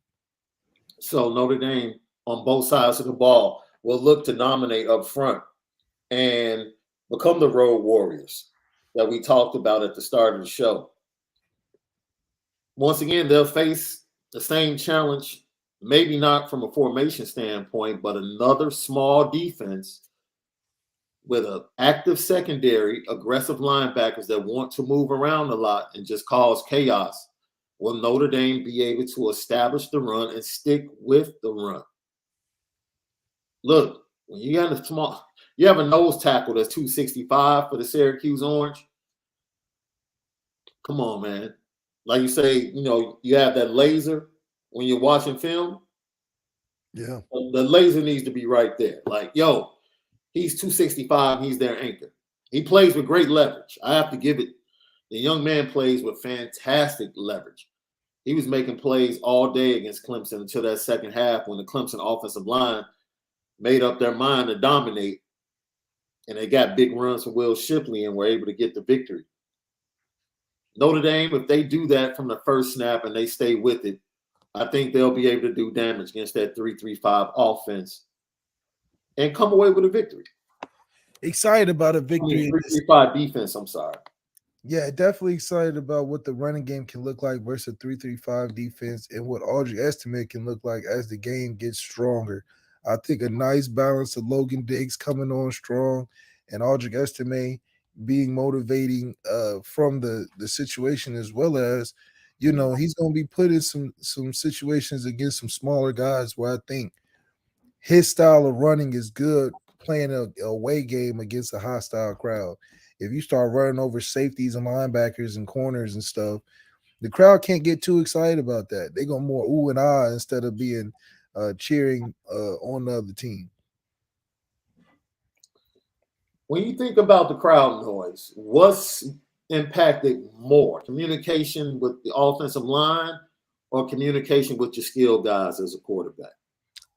Speaker 1: So Notre Dame on both sides of the ball will look to dominate up front and become the road warriors that we talked about at the start of the show. Once again, they'll face the same challenge, maybe not from a formation standpoint, but another small defense with an active secondary, aggressive linebackers that want to move around a lot and just cause chaos. Will Notre Dame be able to establish the run and stick with the run? Look, when you have a nose tackle that's 265 for the Syracuse Orange. Come on, man. Like you say, you have that laser when you're watching film.
Speaker 2: Yeah.
Speaker 1: The laser needs to be right there. Like, yo, he's 265, he's their anchor. He plays with great leverage. I have to give it. The young man plays with fantastic leverage. He was making plays all day against Clemson until that second half when the Clemson offensive line made up their mind to dominate, and they got big runs from Will Shipley and were able to get the victory. Notre Dame, if they do that from the first snap and they stay with it, I think they'll be able to do damage against that 3-3-5 offense and come away with a victory.
Speaker 2: Excited about a victory.
Speaker 1: 3-3-5 defense, I'm sorry.
Speaker 2: Yeah, definitely excited about what the running game can look like versus 3-3-5 defense and what Audrey Estimate can look like as the game gets stronger. I think a nice balance of Logan Diggs coming on strong and Audrey Estimate being motivating from the situation, as well as, he's going to be put in some situations against some smaller guys where I think his style of running is good playing a away game against a hostile crowd. If you start running over safeties and linebackers and corners and stuff, the crowd can't get too excited about that. They go more ooh and ah instead of being cheering on the other team.
Speaker 1: When you think about the crowd noise, what's impacted more? Communication with the offensive line or communication with your skilled guys as a quarterback?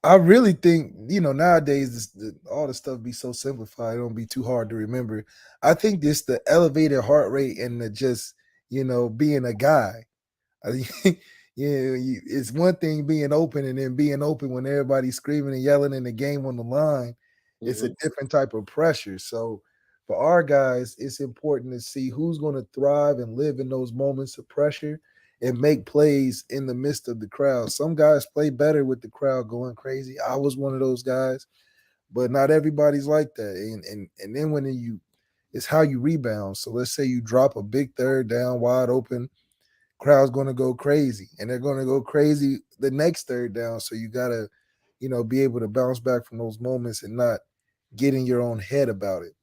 Speaker 2: I really think, nowadays all the stuff be so simplified. It don't be too hard to remember. I think this the elevated heart rate and the just, being a guy. I think, it's one thing being open and then being open when everybody's screaming and yelling in the game on the line. It's a different type of pressure. So for our guys, it's important to see who's going to thrive and live in those moments of pressure and make plays in the midst of the crowd. Some guys play better with the crowd going crazy. I was one of those guys, but not everybody's like that. And then when it's how you rebound. So let's say you drop a big third down wide open, crowd's going to go crazy, and they're going to go crazy the next third down. So you got to, be able to bounce back from those moments and not get in your own head about it.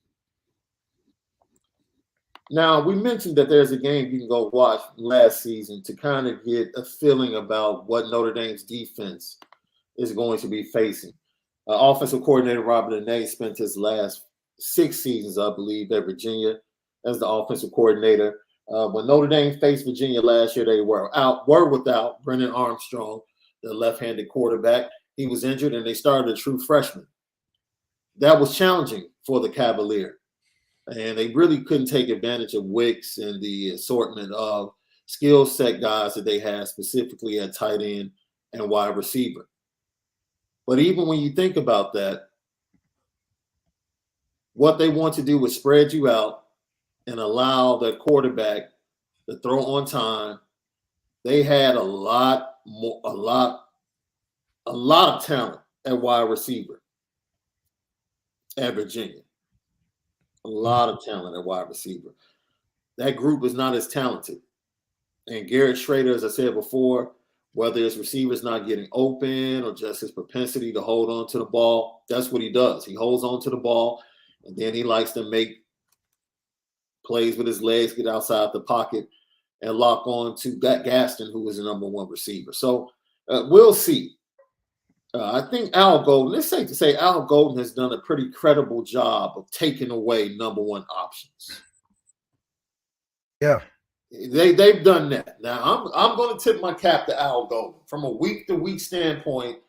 Speaker 1: Now, we mentioned that there's a game you can go watch last season to kind of get a feeling about what Notre Dame's defense is going to be facing. Offensive coordinator Robert Anae spent his last 6 seasons, I believe, at Virginia as the offensive coordinator. When Notre Dame faced Virginia last year, they were without Brennan Armstrong, the left-handed quarterback. He was injured, and they started a true freshman. That was challenging for the Cavalier. And they really couldn't take advantage of Wicks and the assortment of skill set guys that they had, specifically at tight end and wide receiver. But even when you think about that, what they want to do is spread you out and allow the quarterback to throw on time. They had a lot of talent at wide receiver at Virginia. A lot of talent at wide receiver. That group is not as talented. And Garrett Schrader, as I said before, whether his receivers not getting open or just his propensity to hold on to the ball, that's what he does. He holds on to the ball, and then he likes to make plays with his legs, get outside the pocket, and lock on to Gaston, who was the number one receiver. So we'll see. I think Al Golden, it's safe to say Al Golden has done a pretty credible job of taking away number one options.
Speaker 2: Yeah.
Speaker 1: They've done that. Now I'm going to tip my cap to Al Golden. From a week to week standpoint,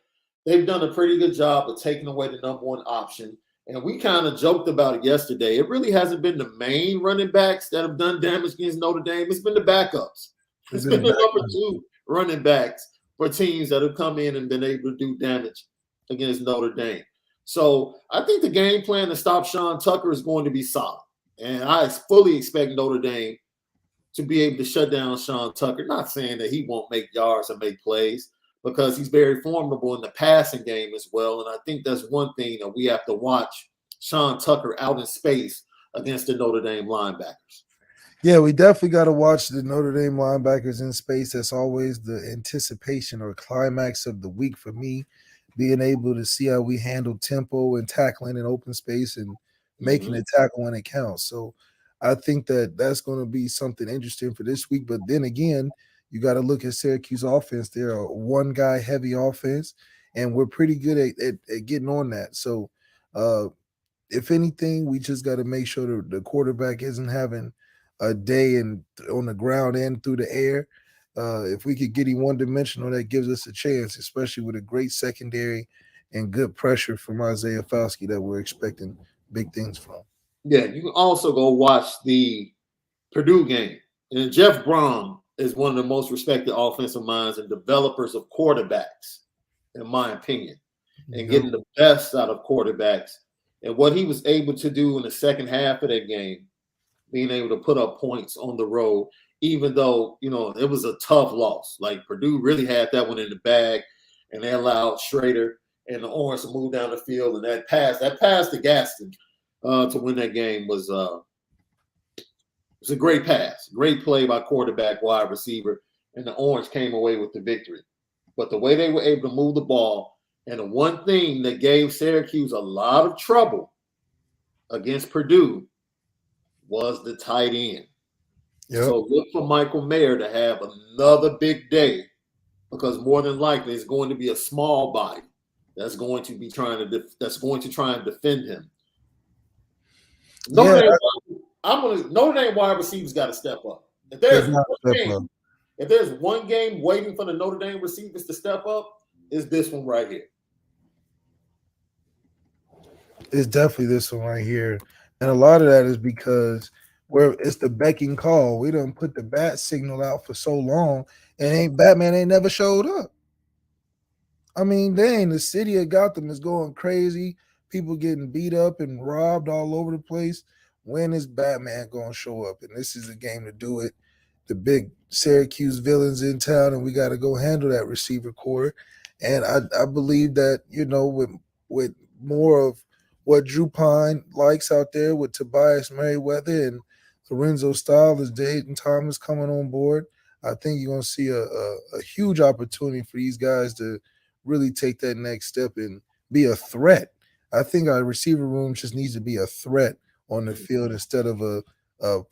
Speaker 1: they've done a pretty good job of taking away the number one option. And we kind of joked about it yesterday. It really hasn't been the main running backs that have done damage against Notre Dame. It's been the backups. It's been the number two running backs for teams that have come in and been able to do damage against Notre Dame. So I think the game plan to stop Shaun Tucker is going to be solid. And I fully expect Notre Dame to be able to shut down Shaun Tucker. Not saying that he won't make yards or make plays, because he's very formidable in the passing game as well. And I think that's one thing that we have to watch Shaun Tucker out in space against the Notre Dame linebackers.
Speaker 2: Yeah, we definitely got to watch the Notre Dame linebackers in space. That's always the anticipation or climax of the week for me, being able to see how we handle tempo and tackling in open space and making a tackle when it counts. So I think that that's going to be something interesting for this week. But then again, you got to look at Syracuse offense. They're a one-guy heavy offense, and we're pretty good at getting on that. So if anything, we just got to make sure that the quarterback isn't having a day on the ground and through the air. If we could get him one-dimensional, that gives us a chance, especially with a great secondary and good pressure from Isaiah Fauske that we're expecting big things from.
Speaker 1: Yeah, you can also go watch the Purdue game. And Jeff Brom is one of the most respected offensive minds and developers of quarterbacks, in my opinion, and getting the best out of quarterbacks. And what he was able to do in the second half of that game, being able to put up points on the road, even though, it was a tough loss. Like, Purdue really had that one in the bag, and they allowed Schrader and the Orange to move down the field. And that pass to Gaston to win that game was a great pass, great play by quarterback, wide receiver, and the Orange came away with the victory. But the way they were able to move the ball, and the one thing that gave Syracuse a lot of trouble against Purdue was the tight end. Yep. So look for Michael Mayer to have another big day, because more than likely it's going to be a small body that's going to be try and defend him. Notre Dame wide receivers got to step up. If there's one game waiting for the Notre Dame receivers to step up, it's this one right here.
Speaker 2: It's definitely this one right here. And a lot of that is because it's the becking call. We done put the bat signal out for so long, and Batman ain't never showed up. I mean, dang, the city of Gotham is going crazy. People getting beat up and robbed all over the place. When is Batman going to show up? And this is a game to do it. The big Syracuse villains in town, and we got to go handle that receiver core. And I believe that, with more of what Drew Pyne likes out there with Tobias Merriweather and Lorenzo Stahl as Dayton Thomas coming on board, I think you're going to see a huge opportunity for these guys to really take that next step and be a threat. I think our receiver room just needs to be a threat on the field instead of a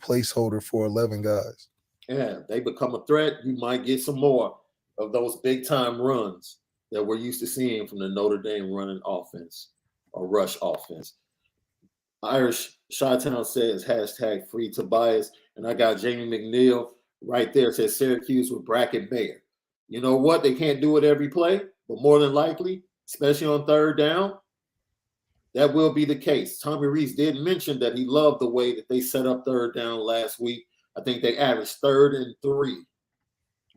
Speaker 2: placeholder for 11 guys.
Speaker 1: Yeah, they become a threat. You might get some more of those big-time runs that we're used to seeing from the Notre Dame running offense or rush offense. Irish Chi-Town says hashtag free Tobias, and I got Jamie McNeil right there, says Syracuse with Bracket Mayer. You know what? They can't do it every play, but more than likely, especially on third down, that will be the case. Tommy Rees did mention that he loved the way that they set up third down last week. I think they averaged 3rd and 3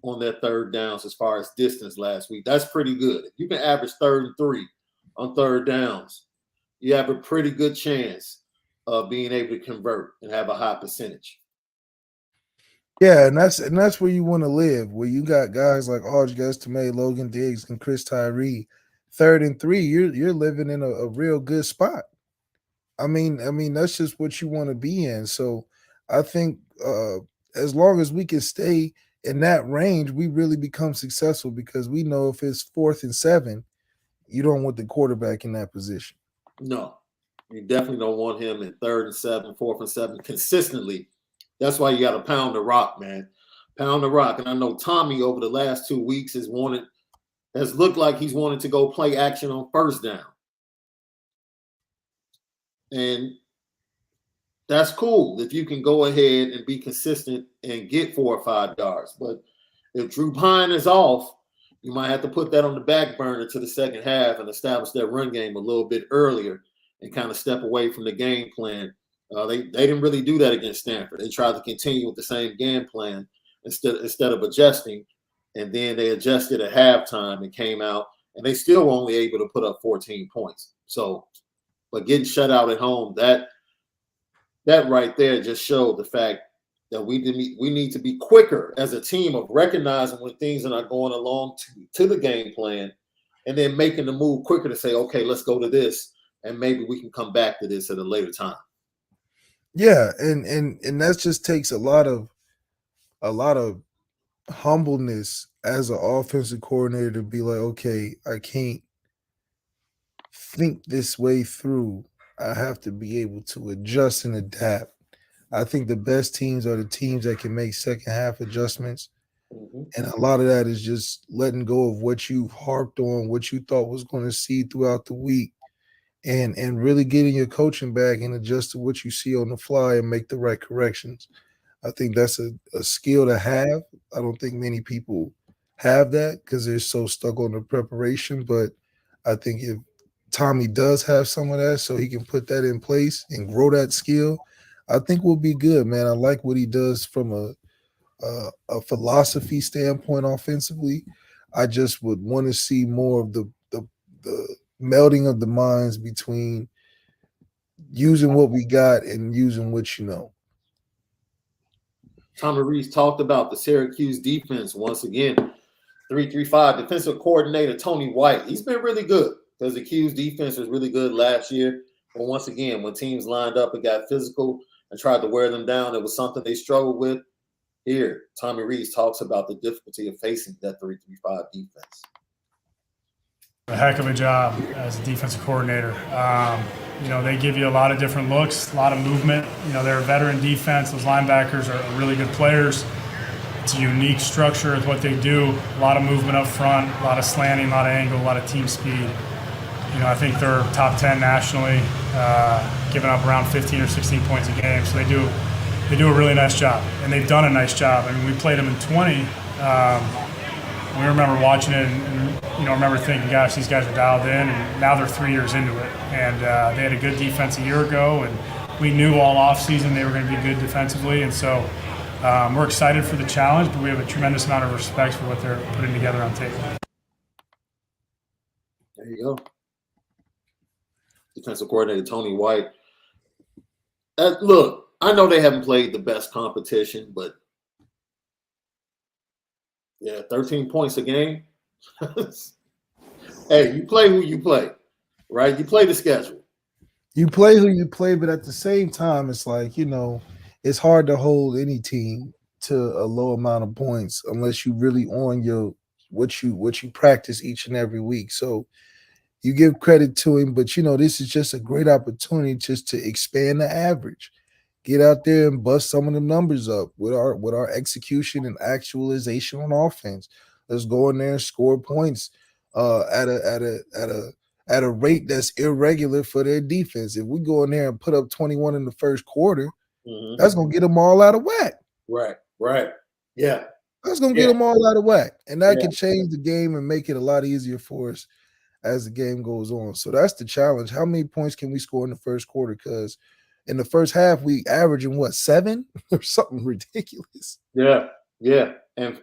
Speaker 1: on their third downs as far as distance last week. That's pretty good. If you can average 3rd and 3 on third downs, you have a pretty good chance of being able to convert and have a high percentage.
Speaker 2: Yeah, and that's where you want to live, where you got guys like Audrey Tomei, Logan Diggs, and Chris Tyree. 3rd and 3, you're living in a real good spot. I mean that's just what you want to be in. So I think as long as we can stay in that range, we really become successful, because we know if it's 4th and 7, you don't want the quarterback in that position.
Speaker 1: No, you definitely don't want him in 3rd and 7, 4th and 7 consistently. That's why you got to pound the rock, man. Pound the rock. And I know Tommy over the last 2 weeks has looked like he's wanted to go play action on first down. And that's cool if you can go ahead and be consistent and get 4 or 5 yards. But if Drew Pyne is off, you might have to put that on the back burner to the second half and establish that run game a little bit earlier and kind of step away from the game plan. They didn't really do that against Stanford. They tried to continue with the same game plan instead of adjusting, and then they adjusted at halftime and came out, and they still were only able to put up 14 points. So, but getting shut out at home, that right there just showed the fact that we need to be quicker as a team of recognizing when things are not going along to the game plan, and then making the move quicker to say, okay, let's go to this, and maybe we can come back to this at a later time.
Speaker 2: Yeah, and that just takes a lot of humbleness as an offensive coordinator to be like, okay, I can't think this way through. I have to be able to adjust and adapt. I think the best teams are the teams that can make second half adjustments.
Speaker 1: Mm-hmm.
Speaker 2: And a lot of that is just letting go of what you've harped on, what you thought was going to see throughout the week, and really getting your coaching back and adjust to what you see on the fly and make the right corrections. I think that's a skill to have. I don't think many people have that because they're so stuck on the preparation. But I think if Tommy does have some of that so he can put that in place and grow that skill, I think we'll be good, man. I like what he does from a philosophy standpoint offensively. I just would want to see more of the melding of the minds between using what we got and using what you know.
Speaker 1: Tommy Rees talked about the Syracuse defense once again. 3-3-5 defensive coordinator Tony White. He's been really good because the Q's defense was really good last year. But once again, when teams lined up and got physical and tried to wear them down, it was something they struggled with. Here, Tommy Rees talks about the difficulty of facing that 3-3-5 defense.
Speaker 5: A heck of a job as a defensive coordinator. They give you a lot of different looks, a lot of movement. They're a veteran defense. Those linebackers are really good players. It's a unique structure with what they do. A lot of movement up front, a lot of slanting, a lot of angle, a lot of team speed. I think they're top 10 nationally, giving up around 15 or 16 points a game. So they do a really nice job, and they've done a nice job. I mean, we played them in 20. We remember watching it and remember thinking, gosh, these guys are dialed in, and now they're 3 years into it. And they had a good defense a year ago, and we knew all offseason they were going to be good defensively. And so we're excited for the challenge, but we have a tremendous amount of respect for what they're putting together on tape.
Speaker 1: There you go. Defensive coordinator Tony White. Look, I know they haven't played the best competition, but yeah, 13 points a game. Hey, you play who you play, right? You play the schedule.
Speaker 2: You play who you play, but at the same time, it's like, it's hard to hold any team to a low amount of points unless you really on your what you practice each and every week. So you give credit to him, but this is just a great opportunity just to expand the average. Get out there and bust some of the numbers up with our execution and actualization on offense. Let's go in there and score points at a rate that's irregular for their defense. If we go in there and put up 21 in the first quarter, that's gonna get them all out of whack.
Speaker 1: Right. Yeah.
Speaker 2: That's gonna get them all out of whack, and that can change the game and make it a lot easier for us as the game goes on. So that's the challenge. How many points can we score in the first quarter? Because in the first half, we averaging 7 or something ridiculous.
Speaker 1: Yeah. And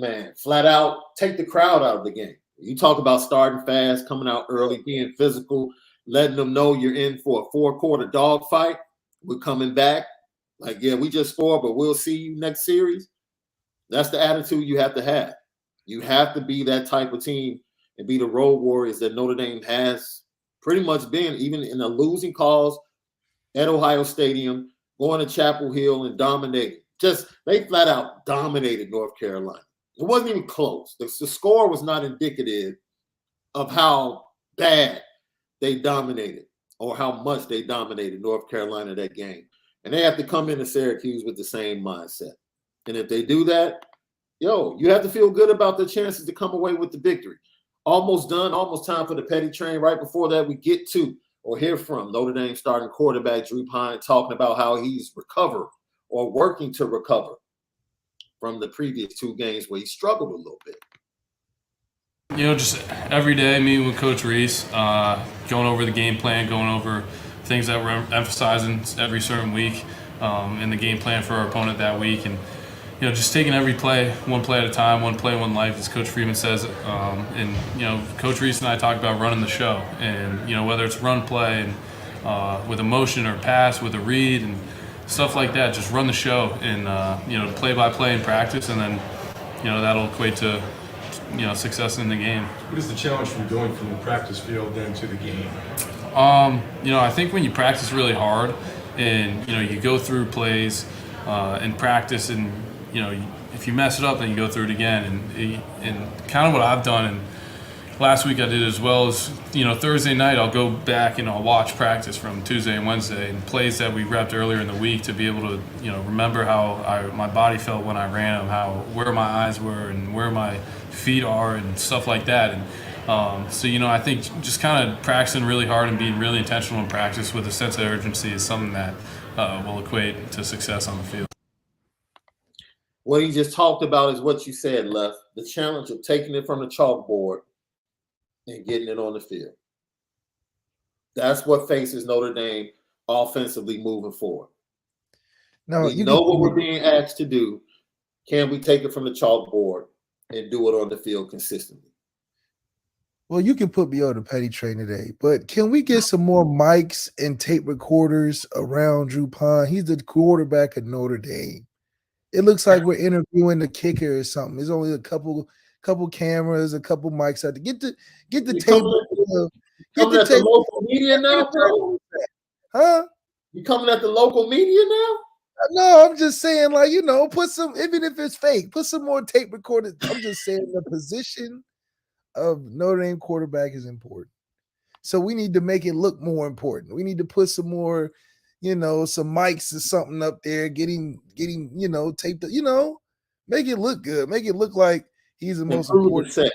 Speaker 1: man, flat out take the crowd out of the game. You talk about starting fast, coming out early, being physical, letting them know you're in for a 4-quarter dogfight. We're coming back. Like, yeah, we just scored, but we'll see you next series. That's the attitude you have to have. You have to be that type of team and be the road warriors that Notre Dame has pretty much been, even in the losing cause at Ohio Stadium, going to Chapel Hill and dominating. They flat out dominated North Carolina. It wasn't even close. The score was not indicative of how bad they dominated or how much they dominated North Carolina that game. And they have to come into Syracuse with the same mindset. And if they do that, you have to feel good about the chances to come away with the victory. Almost done, almost time for the petty train. Right before that, we get to or hear from Notre Dame starting quarterback Drew Pyne talking about how he's recovered or working to recover from the previous 2 games where he struggled a little bit.
Speaker 6: Just every day meeting with Coach Rees, going over the game plan, going over things that we're emphasizing every certain week in the game plan for our opponent that week. And, just taking every play, one play at a time, one play, one life, as Coach Freeman says. Coach Rees and I talk about running the show. And, whether it's run play and with a motion or pass, with a read and stuff like that, just run the show and, play by play in practice. And then, that'll equate to success in the game.
Speaker 7: What is the challenge from going from the practice field then to the game?
Speaker 6: I think when you practice really hard and, you go through plays in practice and, if you mess it up, then you go through it again. And kind of what I've done, and last week I did as well, is, Thursday night I'll go back and I'll watch practice from Tuesday and Wednesday and plays that we repped earlier in the week to be able to, remember how my body felt when I ran them, where my eyes were and where my feet are and stuff like that. And I think just kind of practicing really hard and being really intentional in practice with a sense of urgency is something that will equate to success on the field.
Speaker 1: What he just talked about is what you said, Left. The challenge of taking it from the chalkboard and getting it on the field. That's what faces Notre Dame offensively moving forward.
Speaker 2: No,
Speaker 1: we know what we're being asked to do. Can we take it from the chalkboard and do it on the field consistently?
Speaker 2: Well, you can put me on the petty train today, but can we get some more mics and tape recorders around Drew Pyne? He's the quarterback of Notre Dame. It looks like we're interviewing the kicker or something. There's only a couple cameras, a couple mics out there. Get the tape.
Speaker 1: Coming at the local media now, bro?
Speaker 2: Huh?
Speaker 1: You coming at the local media now?
Speaker 2: No, I'm just saying, put some, even if it's fake, put some more tape recorders. I'm just saying the position of Notre Dame quarterback is important. So we need to make it look more important. We need to put some more, some mics or something up there, getting, taped, make it look good. Make it look like he's the most important.
Speaker 1: Set.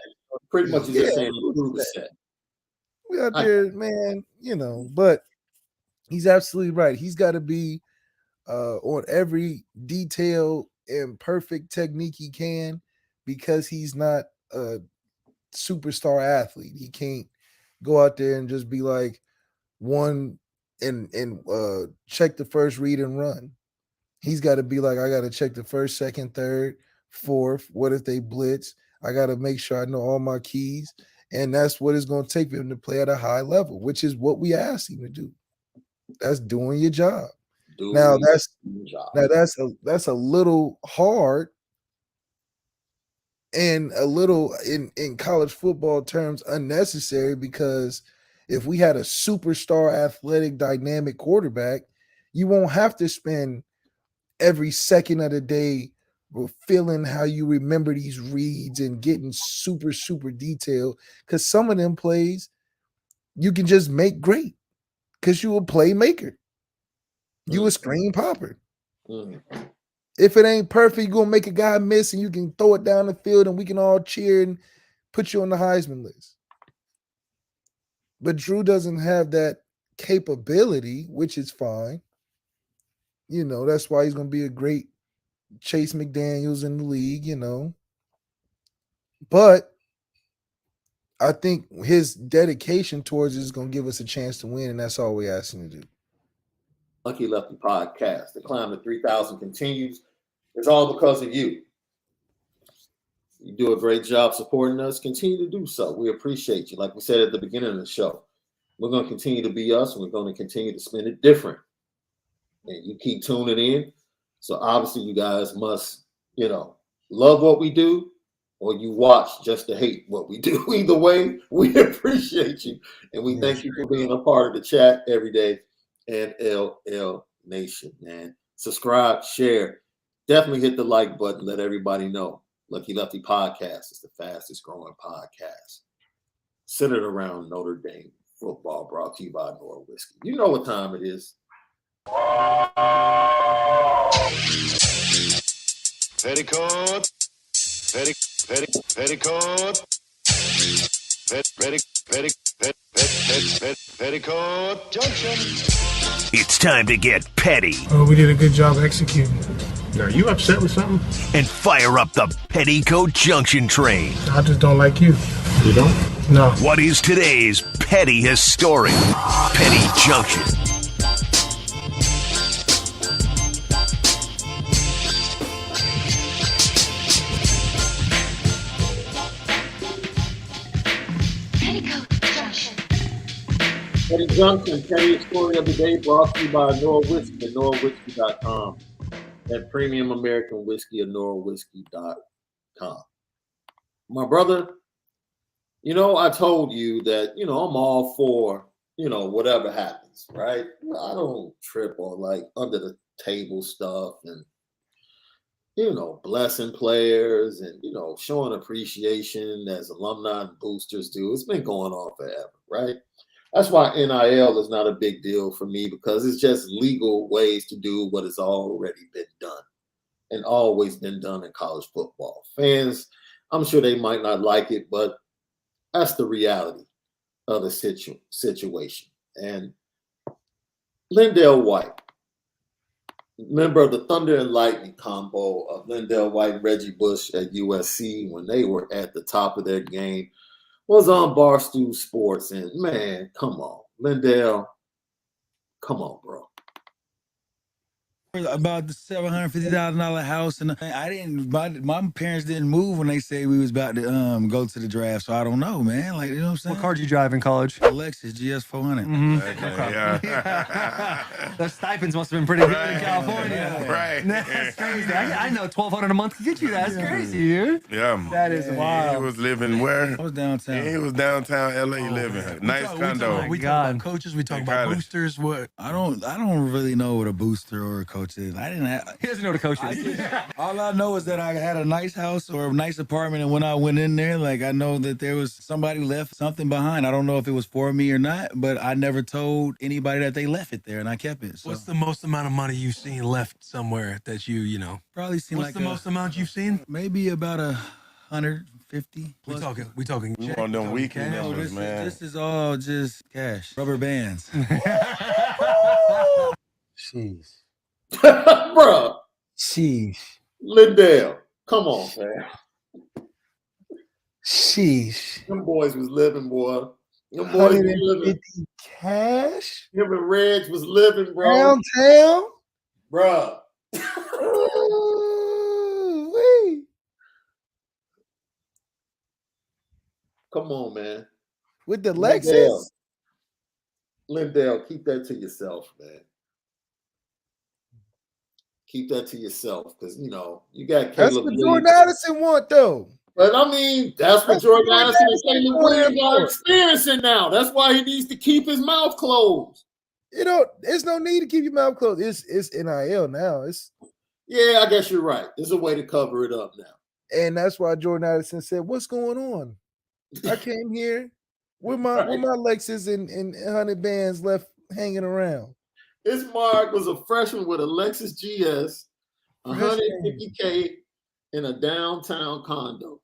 Speaker 1: Pretty much just saying improve the set.
Speaker 2: We out there, man, but he's absolutely right. He's got to be on every detail and perfect technique he can, because he's not a superstar athlete. He can't go out there and just be like one and check the first read and run. He's got to be like, I got to check the first, second, third, fourth. What if they blitz? I got to make sure I know all my keys. And that's what it's going to take for him to play at a high level, which is what we asked him to do. That's doing your job. That's a little hard and a little in college football terms unnecessary, because if we had a superstar athletic dynamic quarterback, you won't have to spend every second of the day feeling how you remember these reads and getting super, super detailed, because some of them plays you can just make great because you a playmaker. You a screen popper. If it ain't perfect, you're going to make a guy miss and you can throw it down the field and we can all cheer and put you on the Heisman list. But Drew doesn't have that capability, which is fine. That's why he's going to be a great Chase McDaniels in the league, But I think his dedication towards it is going to give us a chance to win, and that's all we're asking to do.
Speaker 1: Lucky Lefty Podcast. The climb to 3,000 continues. It's all because of you. You do a great job supporting us. Continue to do so. We appreciate you. Like we said at the beginning of the show, we're going to continue to be us, and we're going to continue to spin it different. And you keep tuning in. So obviously you guys must, love what we do, or you watch just to hate what we do. Either way, we appreciate you. And we thank you for being a part of the chat every day. And LL Nation, man. Subscribe, share. Definitely hit the like button. Let everybody know. Lucky Lefty Podcast is the fastest growing podcast centered around Notre Dame football, brought to you by Onora Whisky. You know what time it is.
Speaker 8: Petticoat, petticoat, petticoat, Petticoat Junction.
Speaker 9: It's time to get petty
Speaker 10: Oh, we did a good job executing.
Speaker 7: Are you upset with something?
Speaker 9: and fire up the Petticoat Junction train.
Speaker 10: I just don't like you.
Speaker 7: You don't?
Speaker 10: No.
Speaker 9: What is today's petty historic Petty Junction?
Speaker 1: Petty Junction, Petty Story of the Day, brought to you by Onora Whisky at NoraWhiskey.com. That premium American whiskey at NoraWhiskey.com. My brother, I told you that, I'm all for, whatever happens, right? I don't trip on like under the table stuff and, blessing players and, showing appreciation as alumni and boosters do. It's been going on forever, right? That's why NIL is not a big deal for me, because it's just legal ways to do what has already been done and always been done in college football. Fans, I'm sure they might not like it, but that's the reality of the situation. And Lindell White, member of the Thunder and Lightning combo of Lindell White and Reggie Bush at USC when they were at the top of their game, was on Barstool Sports, and man, come on, Lindell, come on, bro.
Speaker 11: About the $750,000 house, and I didn't. My parents didn't move when they say we was about to go to the draft, so I don't know, man. Like, you know what I'm saying?
Speaker 12: What car did you drive in college?
Speaker 11: Lexus GS 400.
Speaker 12: Those stipends must have been pretty good in California.
Speaker 7: Right.
Speaker 12: That's crazy. I know $1,200 a month to get you that. That's crazy, dude.
Speaker 7: Yeah.
Speaker 12: That is wild.
Speaker 7: He was living where?
Speaker 11: I was downtown.
Speaker 7: He was downtown LA living. Nice condo.
Speaker 11: We talk about coaches. We talk about boosters. What? I don't really know what a booster or a coach is. I didn't have.
Speaker 12: He doesn't know what a coach is.
Speaker 11: All I know is that I had a nice house or a nice apartment, and when I went in there, like, I know that there was somebody left something behind. I don't know if it was for me or not, but I never told anybody that they left it there, and I kept it. So.
Speaker 13: What's the most amount of money you've seen left somewhere that
Speaker 11: Probably seen
Speaker 13: What's the most amount you've seen?
Speaker 11: Maybe about 150.
Speaker 13: We talking.
Speaker 7: We on them weekend
Speaker 11: No,
Speaker 7: numbers, man.
Speaker 11: this is all just cash, rubber bands. Jeez.
Speaker 1: Bruh.
Speaker 2: Sheesh.
Speaker 1: Lindell, come on, man.
Speaker 2: Sheesh.
Speaker 1: Them boys was living, boy. Them boys was living.
Speaker 2: Cash?
Speaker 1: Him and Reg was living, bro.
Speaker 2: Downtown?
Speaker 1: Bruh.
Speaker 2: Ooh-wee.
Speaker 1: Come on, man.
Speaker 2: With the Lexus?
Speaker 1: Lindell, keep that to yourself, man. Keep that to yourself, because you got Caleb.
Speaker 2: That's what Jordan Addison want, though.
Speaker 1: But I mean, that's what Jordan Addison and Caleb Williams are experiencing now. That's why he needs to keep his mouth closed.
Speaker 2: There's no need to keep your mouth closed. It's NIL now.
Speaker 1: Yeah, I guess you're right. There's a way to cover it up now.
Speaker 2: And that's why Jordan Addison said, "What's going on? I came here with my Lexus and 100 bands left hanging around."
Speaker 1: This Mark was a freshman with a Lexus GS, 150K in a downtown condo.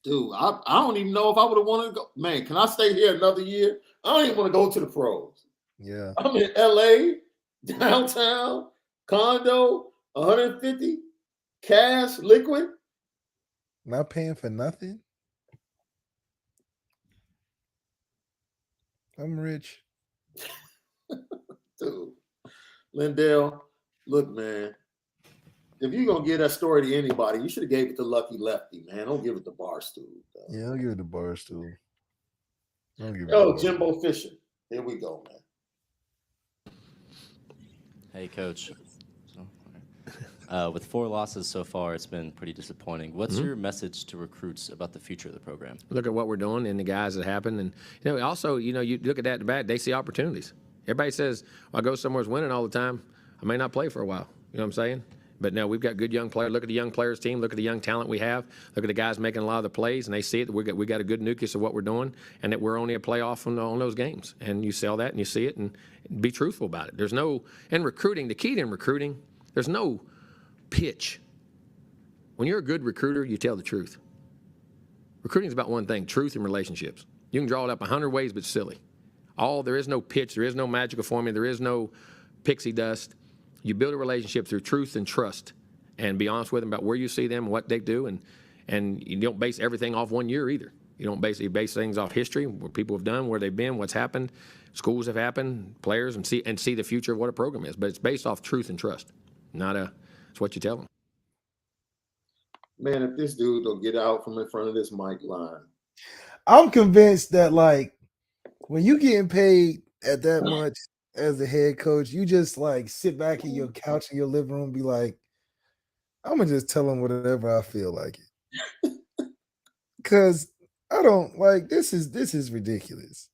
Speaker 1: Dude, I don't even know if I would have wanted to go. Man, can I stay here another year? I don't even want to go to the pros.
Speaker 2: Yeah.
Speaker 1: I'm in LA, downtown, condo, 150, cash, liquid.
Speaker 2: Not paying for nothing. I'm rich.
Speaker 1: Dude, Lindell, look, man. If you're gonna give that story to anybody, you should have gave it to Lucky Lefty, man. Don't give it to Barstool.
Speaker 2: Yeah, I'll give it to Barstool.
Speaker 1: Jimbo Fisher. Here we go, man.
Speaker 14: Hey, Coach. With 4 losses so far, it's been pretty disappointing. What's your message to recruits about the future of the program?
Speaker 15: Look at what we're doing and the guys that happen. And, also, you look at that in the back, they see opportunities. Everybody says, I go somewhere's winning all the time. I may not play for a while. You know what I'm saying? But no, we've got good young players. Look at the young players team. Look at the young talent we have. Look at the guys making a lot of the plays, and they see it. We got a good nucleus of what we're doing, and that we're only a playoff on those games. And you sell that, and you see it, and be truthful about it. There's no – and recruiting, the key to recruiting, there's no pitch. When you're a good recruiter, you tell the truth. Recruiting is about one thing: truth and relationships. You can draw it up 100 ways, but it's silly. There is no pitch, there is no magical formula, there is no pixie dust. You build a relationship through truth and trust, and be honest with them about where you see them, what they do, and you don't base everything off 1 year either. You don't basically base things off history, what people have done, where they've been, what's happened, schools have happened, players, and see the future of what a program is. But it's based off truth and trust, it's what you tell them.
Speaker 1: Man, if this dude don't get out from in front of this mic line.
Speaker 2: I'm convinced that, like, when you getting paid at that much as the head coach, you just, like, sit back in your couch in your living room and be like, I'm going to just tell him whatever I feel like it. Because I don't, like, this is ridiculous.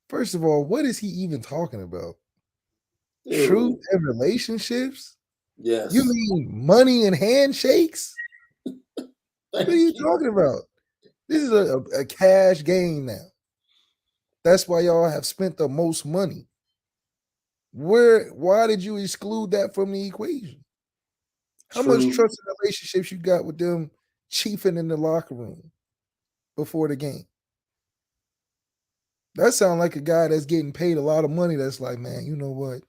Speaker 2: First of all, what is he even talking about?
Speaker 1: Ew.
Speaker 2: Truth and relationships?
Speaker 1: Yes.
Speaker 2: You mean money and handshakes? What are you talking about? This is a cash game now. That's why y'all have spent the most money. Why did you exclude that from the equation? How much trust and relationships you got with them chiefing in the locker room before the game? That sounds like a guy that's getting paid a lot of money that's like, man, you know what?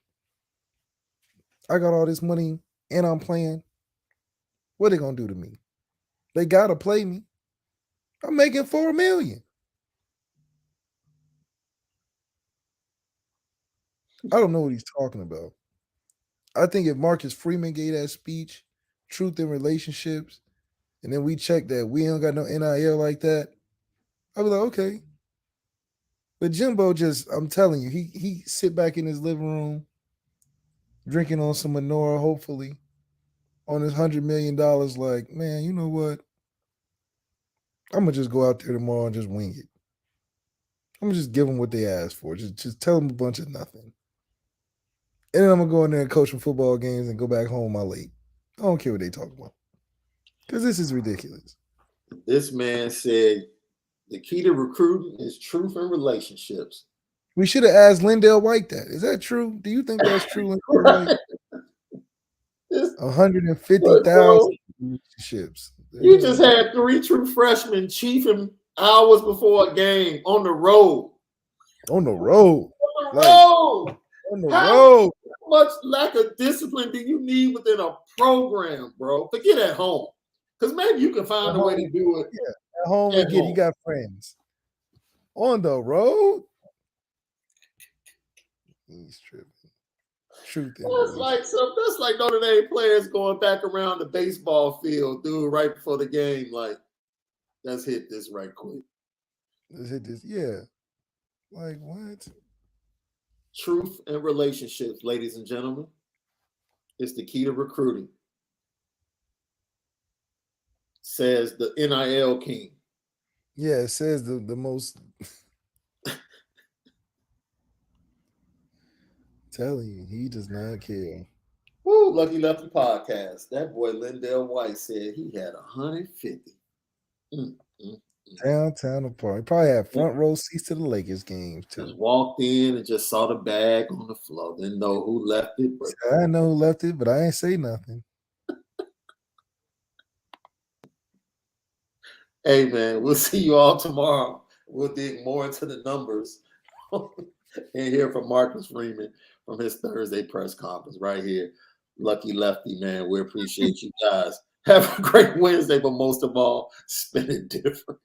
Speaker 2: I got all this money and I'm playing. What are they going to do to me? They got to play me. I'm making $4 million. I don't know what he's talking about. I think if Marcus Freeman gave that speech, truth in relationships, and then we check that we ain't got no NIL like that, I'd be like, okay. But Jimbo I'm telling you, he sit back in his living room, drinking on some Onora, hopefully, on his $100 million, like, man, you know what? I'm going to just go out there tomorrow and just wing it. I'm going to just give them what they asked for. Just tell them a bunch of nothing. And then I'm going to go in there and coach some football games and go back home my late. I don't care what they talk about. Because this is ridiculous.
Speaker 1: This man said the key to recruiting is truth and relationships.
Speaker 2: We should have asked Lindell White that. Is that true? Do you think that's true? Right. 150,000 relationships.
Speaker 1: You just had 3 true freshmen chiefing hours before a game on the road.
Speaker 2: On the road.
Speaker 1: On the road.
Speaker 2: On the road.
Speaker 1: How much lack of discipline do you need within a program, bro? Forget at home. Because maybe you can find a way to do it.
Speaker 2: Yeah, at home, you got friends. On the road? He's tripping. Truth.
Speaker 1: That's like Notre Dame players going back around the baseball field, dude, right before the game. Like, let's hit this right quick.
Speaker 2: Let's hit this. Yeah. Like, what?
Speaker 1: Truth and relationships, ladies and gentlemen, is the key to recruiting, says the NIL king.
Speaker 2: Yeah, it says the most. Telling you, he does not care.
Speaker 1: Woo, Lucky Lefty podcast. That boy Lindell White said he had 150.
Speaker 2: Downtown apart. He probably had front row seats to the Lakers games too.
Speaker 1: Just walked in and just saw the bag on the floor. Didn't know who left it. But
Speaker 2: I know who left it, but I ain't say nothing.
Speaker 1: Hey man, we'll see you all tomorrow. We'll dig more into the numbers and hear from Marcus Freeman from his Thursday press conference right here. Lucky Lefty, man. We appreciate you guys. Have a great Wednesday, but most of all, spend it different.